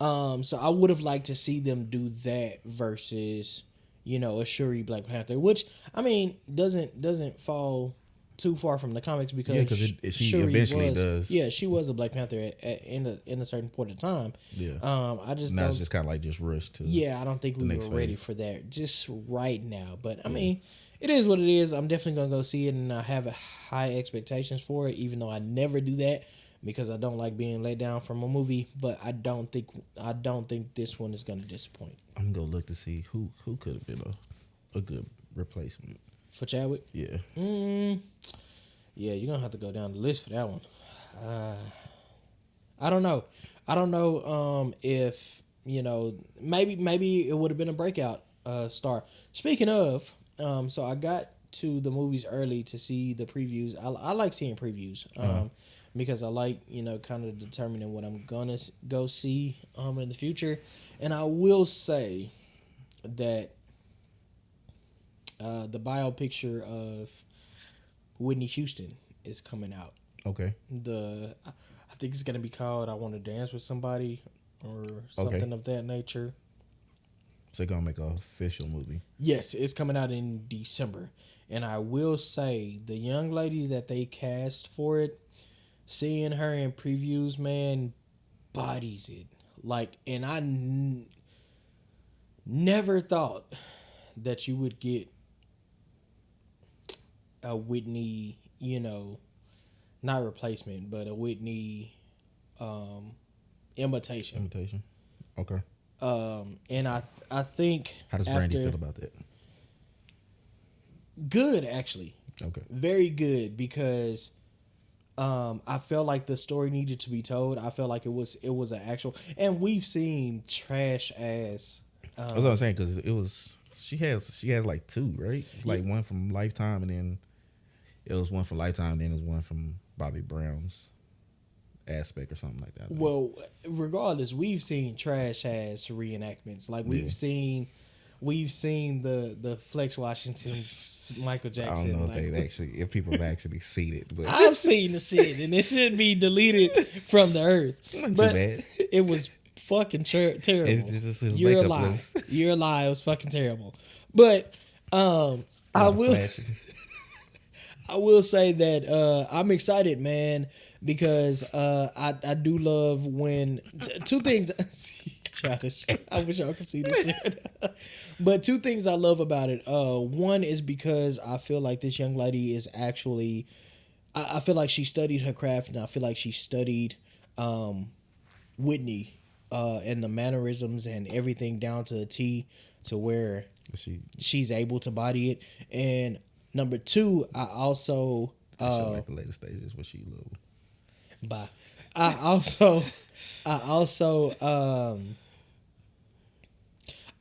So I would have liked to see them do that versus, a Shuri Black Panther, which, I mean, doesn't fall too far from the comics, because she Shuri eventually does. Yeah, she was a Black Panther in a certain point of time. Yeah. I just now it's just kind of like just rushed to. Yeah, I don't think we were ready for that just right now. But I mean, it is what it is. I'm definitely gonna go see it, and I have high expectations for it, even though I never do that because I don't like being let down from a movie. But I don't think this one is gonna disappoint. I'm gonna look to see who could have been a good replacement for Chadwick. Yeah. Yeah, you're gonna have to go down the list for that one. I don't know. If maybe it would have been a breakout star. Speaking of, so I got to the movies early to see the previews. I like seeing previews because I like kind of determining what I'm gonna go see in the future. And I will say that the biopicture of Whitney Houston is coming out. Okay. I think it's gonna be called "I Want to Dance with Somebody" or something of that nature. So they're gonna make an official movie. Yes, it's coming out in December, and I will say the young lady that they cast for it, seeing her in previews, man, bodies it. Like, and I never thought that you would get a Whitney, not replacement, but a Whitney imitation. Imitation. Okay. And I think how does Brandy feel about that? Good, actually. Okay. Very good, because I felt like the story needed to be told. I felt like it was an actual, and we've seen trash ass. That's what I'm saying, because it was she has like two, right? It's like one from Lifetime, and then it was one from Lifetime, and then it was one from Bobby Brown's aspect or something like that. Well, regardless, we've seen trash ass reenactments. Like we've seen the Flex Washington's Michael Jackson. I don't know like, if people have actually seen it, but I've seen the shit, and it should be deleted from the earth. Not but too bad. It was fucking terrible. It's just his You're a makeup lie. was You're a lie. It was fucking terrible. But I will say that I'm excited, man, because I do love when two things. Childish. I wish y'all could see this shit. But two things I love about it. One is because I feel like this young lady is actually. I feel like she studied her craft, and I feel like she studied Whitney and the mannerisms and everything down to a T, to where she's able to body it. And number two, I also like the later stages where she low. Bye. I also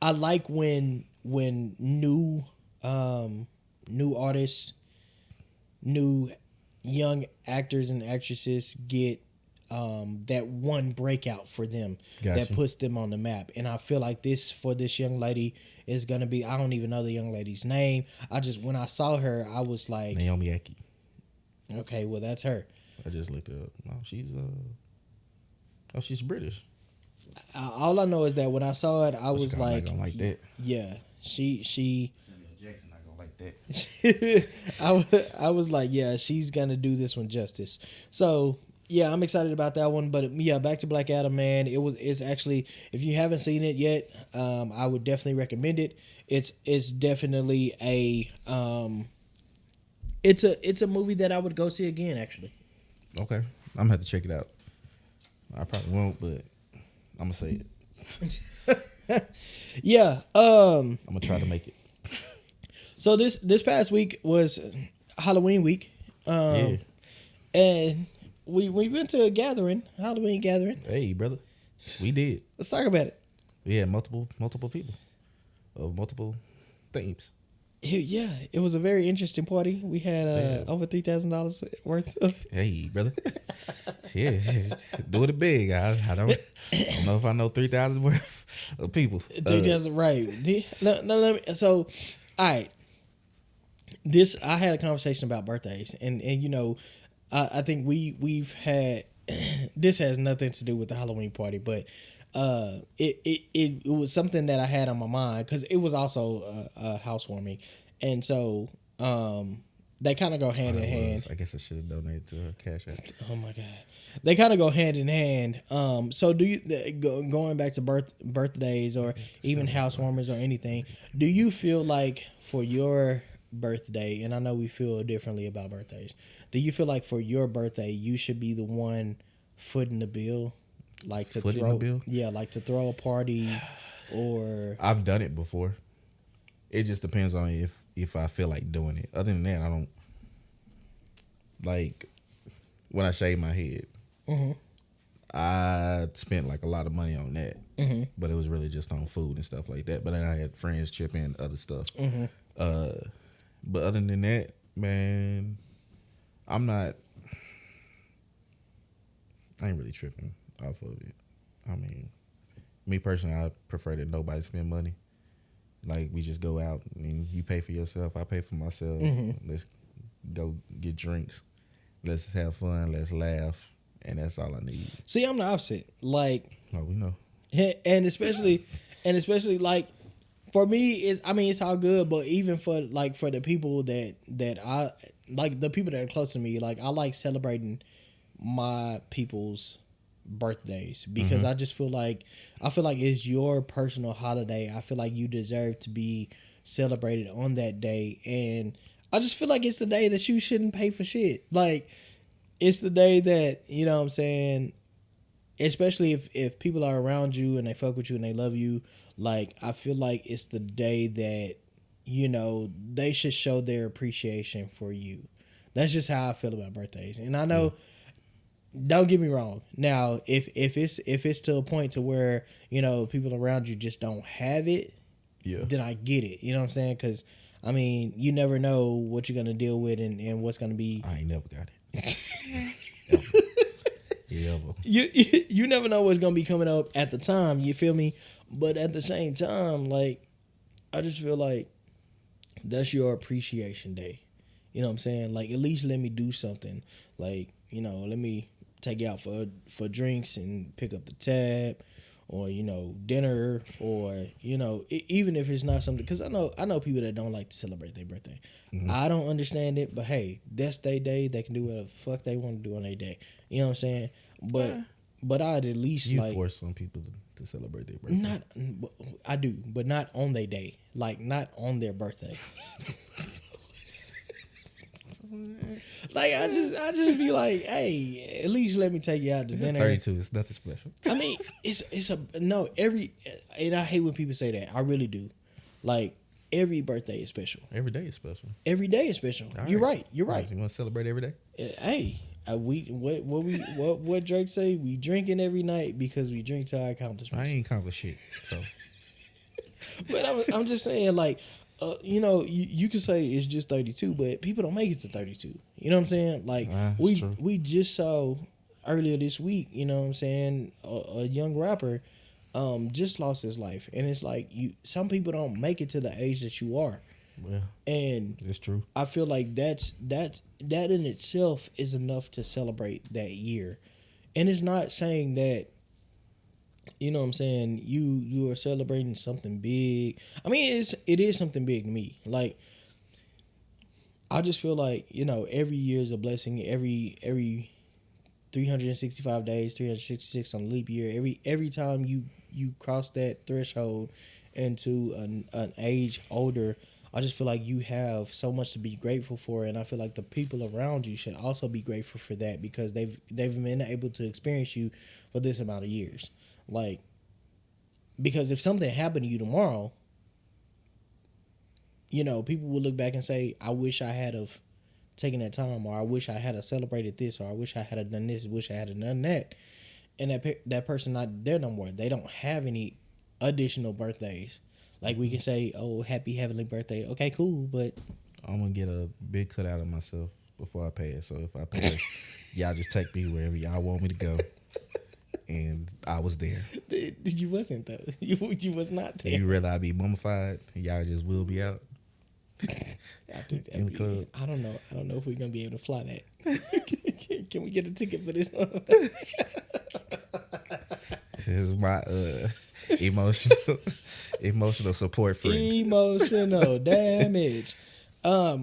I like when new artists, new young actors and actresses get that one breakout for them. Gotcha. That puts them on the map. And I feel like this for this young lady is gonna be, I don't even know the young lady's name. When I saw her, I was like, Naomi Aki. Okay, well that's her. I just looked her up. No, she's British. All I know is that when I saw it, I was like, not gonna like that. Yeah, she. Samuel Jackson not gonna like that. I was like, yeah, she's gonna do this one justice. So yeah, I'm excited about that one. But yeah, back to Black Adam, man. It's actually, if you haven't seen it yet, I would definitely recommend it. It's definitely it's a movie that I would go see again. Actually. Okay, I'm gonna have to check it out. I probably won't, but I'm gonna say it. Yeah. I'm gonna try to make it. So this past week was Halloween week. Yeah. And we went to a Halloween gathering. Hey, brother. We did. Let's talk about it. We had multiple people of multiple themes. Yeah, it was a very interesting party. We had over $3,000 worth of. Hey, brother. Yeah, doing it big. I don't know if I know 3,000 worth of people. 3,000, right? So, all right. I had a conversation about birthdays, and you know, I think we've had. This has nothing to do with the Halloween party, but it was something that I had on my mind because it was also a housewarming, and so they kind of go hand in hand. I guess I should have donated to her Cash App. Oh my god, they kind of go hand in hand. So do you going back to birthdays or even housewarmers or anything? Do you feel like for your birthday, and I know we feel differently about birthdays, do you feel like for your birthday you should be the one footing the bill, like to like to throw a party? Or I've done it before. It just depends on if I feel like doing it. Other than that, I don't like when I shave my head. Mm-hmm. I spent like a lot of money on that, mm-hmm. but it was really just on food and stuff like that. But then I had friends chip in other stuff. Mm-hmm. But other than that, man, I ain't really tripping off of it. I mean, me personally, I prefer that nobody spend money. Like, we just go out and you pay for yourself, I pay for myself. Mm-hmm. Let's go get drinks. Let's have fun. Let's laugh. And that's all I need. See, I'm the opposite. Like, oh, we know. And especially like, for me, it's all good, but even for the people that I like, the people that are close to me, like, I like celebrating my people's birthdays because mm-hmm. I feel like it's your personal holiday. I feel like you deserve to be celebrated on that day, and I just feel like it's the day that you shouldn't pay for shit. Like, it's the day that, you know what I'm saying, especially if people are around you and they fuck with you and they love you. Like, I feel like it's the day that, you know, they should show their appreciation for you. That's just how I feel about birthdays. And I know, don't get me wrong. Now, if it's to a point to where, you know, people around you just don't have it, then I get it. You know what I'm saying? Because, I mean, you never know what you're going to deal with and what's going to be. I ain't never got it. ever. You never know what's gonna be coming up at the time. You feel me? But at the same time, like, I just feel like that's your appreciation day. You know what I'm saying? Like, at least let me do something. Like, you know, let me take you out for drinks and pick up the tab, or, you know, dinner, or, you know, even if it's not something, because I know people that don't like to celebrate their birthday. Mm-hmm. I don't understand it, but hey, that's their day. They can do whatever the fuck they want to do on their day. You know what I'm saying? But I'd at least you force some people to celebrate their birthday. I do, but not on their day. Like, not on their birthday. Like, I just be like, hey, at least let me take you out to dinner. 32, it's nothing special. I mean, and I hate when people say that. I really do. Like, every birthday is special. Every day is special. Every day is special. All You're right. You're right. You want to celebrate every day? Hey, what Drake say? We drinking every night because we drink till our accomplishments. I ain't accomplished shit, so. But I'm just saying, like, you know, you could say it's just 32, but people don't make it to 32. You know what I'm saying? Like, we just saw earlier this week, you know what I'm saying, a young rapper just lost his life. And it's like, some people don't make it to the age that you are. Yeah, and it's true. I feel like that in itself is enough to celebrate that year. And it's not saying that, you know what I'm saying, you are celebrating something big. I mean, it is something big to me. Like, I just feel like, you know, every year is a blessing. Every 365 days, 366 on a leap year. Every time you cross that threshold into an age older, I just feel like you have so much to be grateful for, and I feel like the people around you should also be grateful for that, because they've been able to experience you for this amount of years. Like, because if something happened to you tomorrow, you know, people will look back and say, I wish I had have taken that time, or I wish I had have celebrated this, or I wish I had have done this, wish I had have done that. And that person not there no more. They don't have any additional birthdays. Like, we can say, oh, happy heavenly birthday. Okay, cool, but I'm going to get a big cut out of myself before I pass. So if I pass, y'all just take me wherever y'all want me to go. And I was there. You wasn't, though. You was not there. And you realize I'd be mummified and y'all just will be out? I think in the club. I don't know if we're going to be able to fly that. Can we get a ticket for this one? This is my emotional support friend. Emotional damage.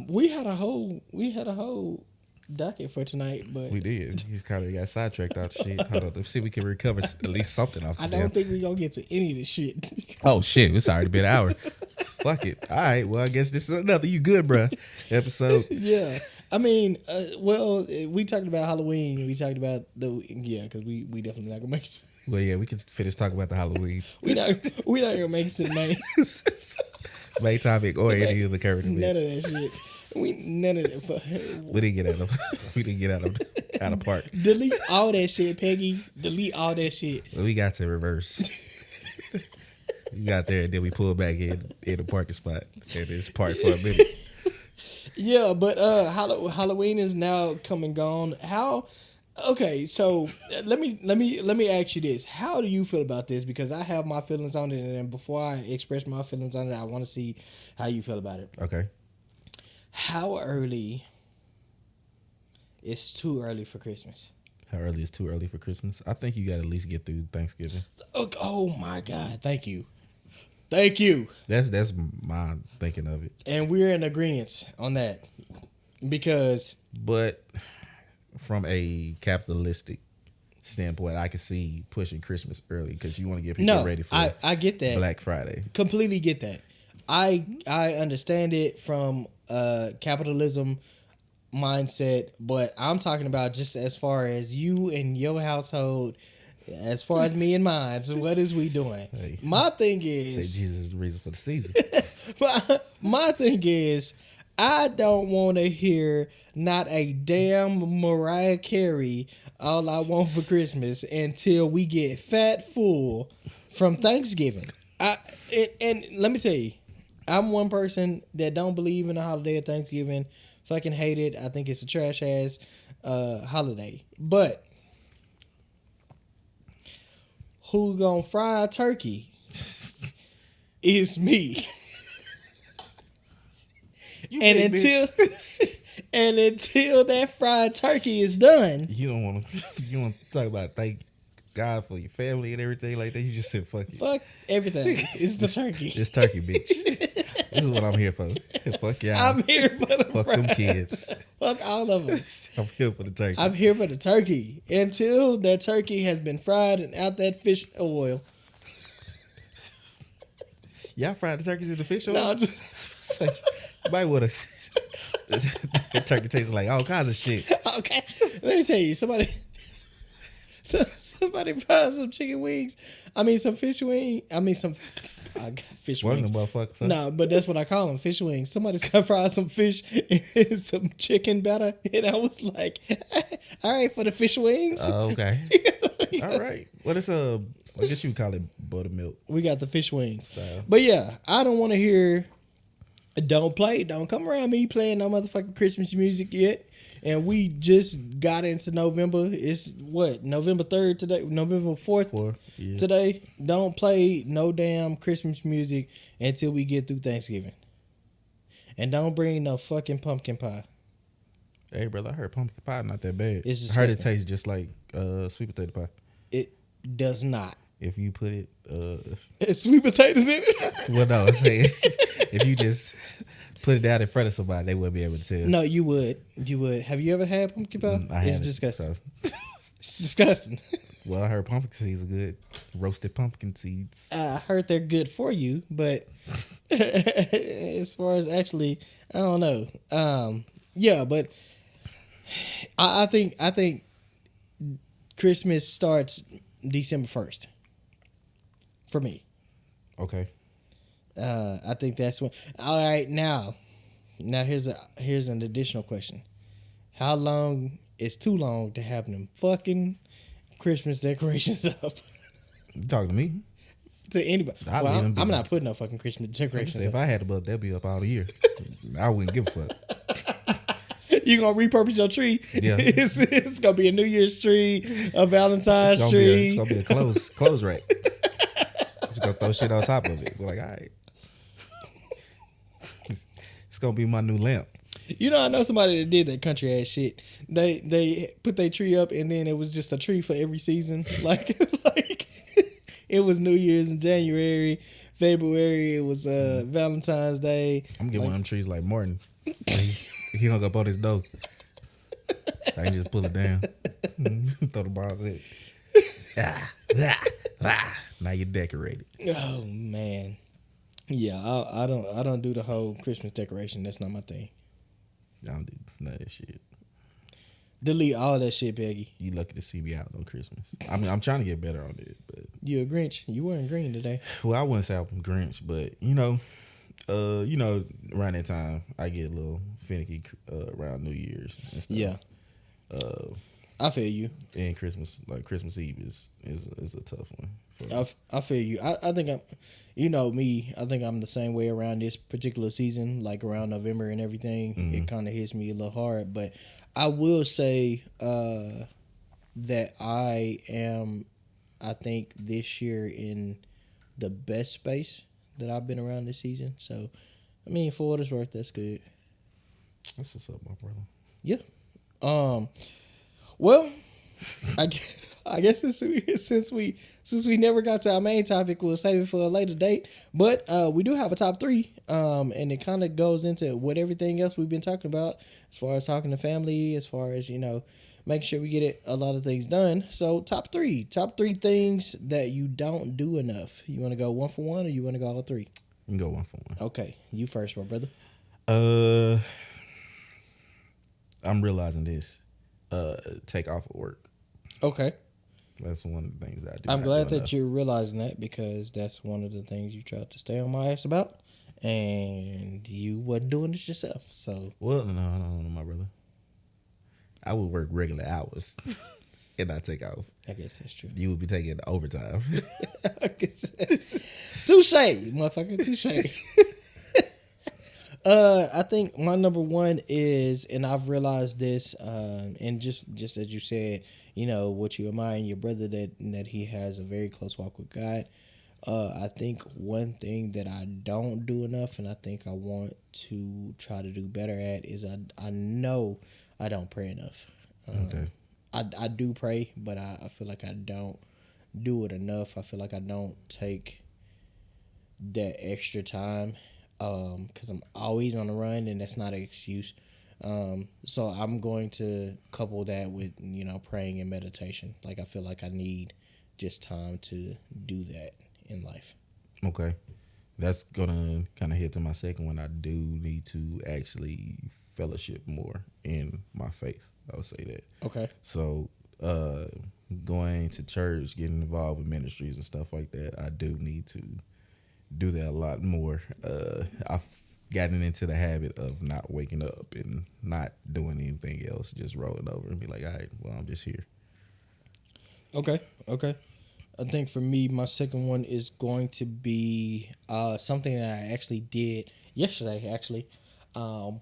We had a whole docket for tonight, but we did. You just kind of got sidetracked out of shit. Hold on, let's see if we can recover at least something off. I don't think we're gonna get to any of this shit. Oh shit, it's already been an hour. Fuck it. All right, well, I guess this is another You Good, bruh episode. Yeah. I mean, we talked about Halloween. We talked about because we definitely not gonna make it. Well, yeah, we can finish talking about the Halloween. we not gonna make it to the main topic or any of the current events. None of that shit. We didn't get out of park. Delete all that shit, Peggy. Delete all that shit. Well, we got to reverse. We got there and then we pulled back in the parking spot and it's parked for a minute. Yeah, but Halloween is now come and gone. Okay, so let me ask you this. How do you feel about this? Because I have my feelings on it, and before I express my feelings on it, I want to see how you feel about it. Okay. How early is too early for Christmas? How early is too early for Christmas? I think you got to at least get through Thanksgiving. Oh my God! Thank you. That's my thinking of it. And we're in agreement on that, but from a capitalistic standpoint, I can see pushing Christmas early because you want to get people ready for I get that. Black Friday. Completely get that. I understand it from capitalism mindset, but I'm talking about just as far as you and your household, as far as me and mine. So what is we doing? Hey, my thing is, say Jesus is the reason for the season. my thing is, I don't want to hear not a damn Mariah Carey "All I Want for Christmas" until we get fat full from Thanksgiving. And let me tell you, I'm one person that don't believe in the holiday of Thanksgiving. Fucking hate it. I think it's a trash ass holiday. But who gonna fry a turkey? It's me. And until that fried turkey is done, you don't want to talk about thank God for your family and everything like that. You just said fuck it. Fuck everything. It's the turkey. It's turkey, bitch. This is what I'm here for. Fuck y'all. I'm here for the fuck them kids. Fuck all of them. I'm here for the turkey. I'm here for the turkey until that turkey has been fried and out that fish oil. Y'all fried the turkey in the fish oil? No, just might would have. That turkey tastes like all kinds of shit. Okay, let me tell you, somebody fried some chicken wings. I mean, some fish wings. I mean, some fish One wings. of them motherfuckers. Huh? No, but that's what I call them, fish wings. Somebody fried some fish and some chicken batter, and I was like, "All right, for the fish wings." Oh, okay. All right. Well, it's I guess you would call it buttermilk. We got the fish wings. Style. But yeah, I don't want to hear. Don't come around me playing no motherfucking Christmas music yet. And we just got into November. It's what, November 3rd today? November 4th yeah. Today. Don't play no damn Christmas music until we get through Thanksgiving. And don't bring no fucking pumpkin pie. Hey, brother, I heard pumpkin pie not that bad. It's I disgusting. heard it tastes just like sweet potato pie. It does not. If you put it... It's sweet potatoes in it? Well, no, I'm saying if you just put it down in front of somebody, they wouldn't be able to tell. No, you would. You would. Have you ever had pumpkin pie? It's disgusting. So. It's disgusting. Well, I heard pumpkin seeds are good. Roasted pumpkin seeds. I heard they're good for you, but as far as actually, I don't know. Yeah, but I think Christmas starts December 1st for me. Okay. I think that's when. All right, now here's an additional question. How long is too long to have them fucking Christmas decorations up? You talking to me? To anybody? Well, I'm not putting no fucking Christmas decorations up. If I had a bug, that'd be up all the year. I wouldn't give a fuck. You gonna repurpose your tree? Yeah. It's gonna be a New Year's tree, a Valentine's tree. It's gonna be a clothes rack. Just gonna throw shit on top of it. We're like, all right. It's gonna be my new lamp. You know, I know somebody that did that country ass shit. They put their tree up and then it was just a tree for every season. Like it was New Year's in January, February it was Valentine's Day. I'm getting one of them trees like Martin. He hung up on his door. I can just pull it down. Throw the balls in. Now you're decorated. Oh man. Yeah, I don't do the whole Christmas decoration. That's not my thing. I don't do none of that shit. Delete all that shit, Peggy. You lucky to see me out on Christmas. I mean, I'm trying to get better on it, but You a Grinch? You wearing green today? Well, I wouldn't say I'm Grinch, but around that time I get a little finicky around New Year's and stuff. Yeah. I feel you. And Christmas, like Christmas Eve is a tough one. I feel you. I think I'm, you know me, I think I'm the same way around this particular season, like around November and everything. Mm-hmm. It kind of hits me a little hard, but I will say that I think this year in the best space that I've been around this season. So, I mean, for what it's worth, that's good. That's what's up, my brother. Yeah. Well, I guess since we never got to our main topic, we'll save it for a later date. But we do have a top 3, and it kind of goes into what everything else we've been talking about, as far as talking to family, as far as making sure we get a lot of things done. So top three things that you don't do enough. You want to go 1 for 1, or you want to go all 3? You can go 1 for 1. Okay, you first, my brother. I'm realizing this. Take off of work. Okay. That's one of the things I do. I'm glad that you're realizing that, because that's one of the things you tried to stay on my ass about, and you wasn't doing this yourself. So no, my brother. I would work regular hours and not take off. I guess that's true. You would be taking overtime. Touche, motherfucker, touche. I think my number one is, and I've realized this, and just as you said, what you admire in your brother, that he has a very close walk with God. I think one thing that I don't do enough, and I think I want to try to do better at, is I know I don't pray enough. Okay. I do pray, but I feel like I don't do it enough. I feel like I don't take that extra time because I'm always on the run, and that's not an excuse. So I'm going to couple that with praying and meditation. Like, I feel like I need just time to do that in life. Okay. That's gonna kind of hit to my second one. I do need to actually fellowship more in my faith. I would say that. Okay. So going to church, getting involved with ministries and stuff like that, I do need to do that a lot more. I've gotten into the habit of not waking up and not doing anything else, just rolling over and be like, all right, well, I'm just here. Okay. I think for me, my second one is going to be something that I actually did yesterday,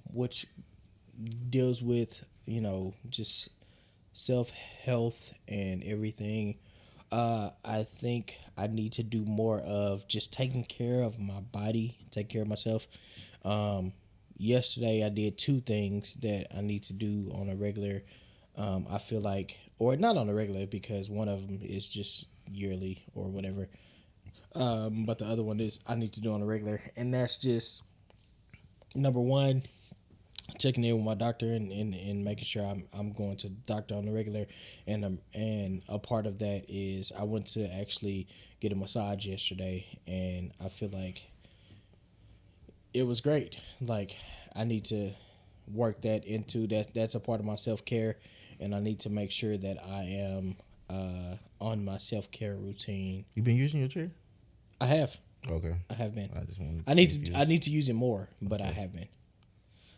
which deals with, just self-health and everything. I think I need to do more of just taking care of my body, take care of myself. Yesterday, I did two things that I need to do on a regular. I feel like, or not on a regular, because one of them is just yearly or whatever. But the other one is I need to do on a regular, and that's just number one, checking in with my doctor and making sure I'm going to the doctor on the regular, and a part of that is I went to actually get a massage yesterday, and I feel like it was great. Like, I need to work that into that. That's a part of my self-care, and I need to make sure that I am on my self-care routine. You been using your chair? I have. Okay. I have been. I just wanted. I need to use it more, but okay. I have been.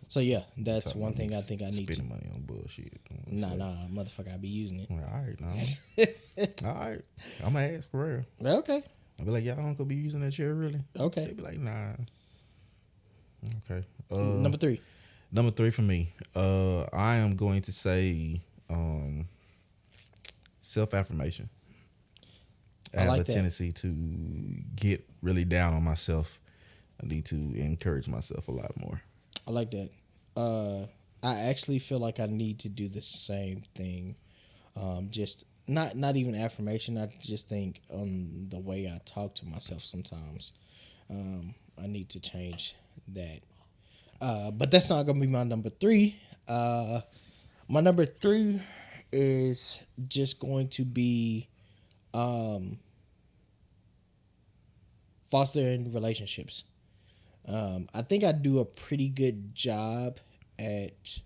So yeah, that's one thing I think I need to. Spending money on bullshit. Nah, motherfucker, I be using it. Well, all right, now. All right, I'm gonna ask for real. Okay. I'll be like, y'all don't go be using that chair, really? Okay. They be like, nah. Okay. Number three. Number three for me. I am going to say self-affirmation. I have a tendency to get really down on myself. I need to encourage myself a lot more. I like that. I actually feel like I need to do the same thing. Just not even affirmation. I just think the way I talk to myself sometimes. I need to change that. But that's not gonna be my number three. My number three is just going to be fostering relationships. I think I do a pretty good job at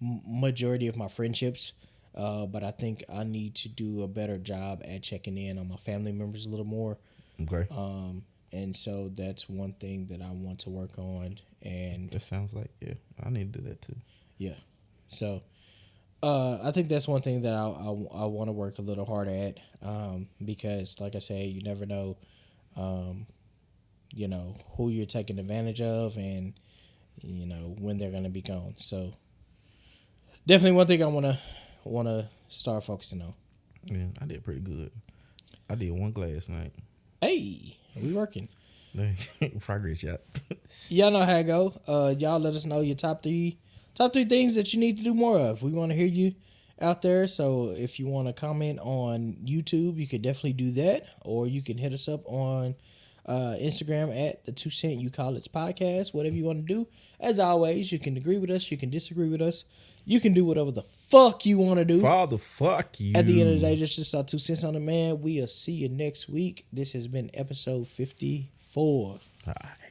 majority of my friendships, but I think I need to do a better job at checking in on my family members a little more. Okay. And so that's one thing that I want to work on. And that sounds like, yeah, I need to do that too. Yeah. So I think that's one thing that I want to work a little harder at, because, like I say, you never know, who you're taking advantage of, and when they're gonna be gone. So definitely one thing I wanna start focusing on. Yeah, I did pretty good. I did one glass night. Hey, we working. Progress, y'all. Y'all know how it go. Y'all let us know your top three things that you need to do more of. We want to hear you out there. So if you want to comment on YouTube, you can definitely do that, or you can hit us up on Instagram at the 2 Cent You Call It Podcast. Whatever you want to do. As always, you can agree with us, you can disagree with us, you can do whatever the fuck you want to do. Father, fuck you. At the end of the day, that's just our 2 cents on it, man. We'll see you next week. This has been episode 54. All right.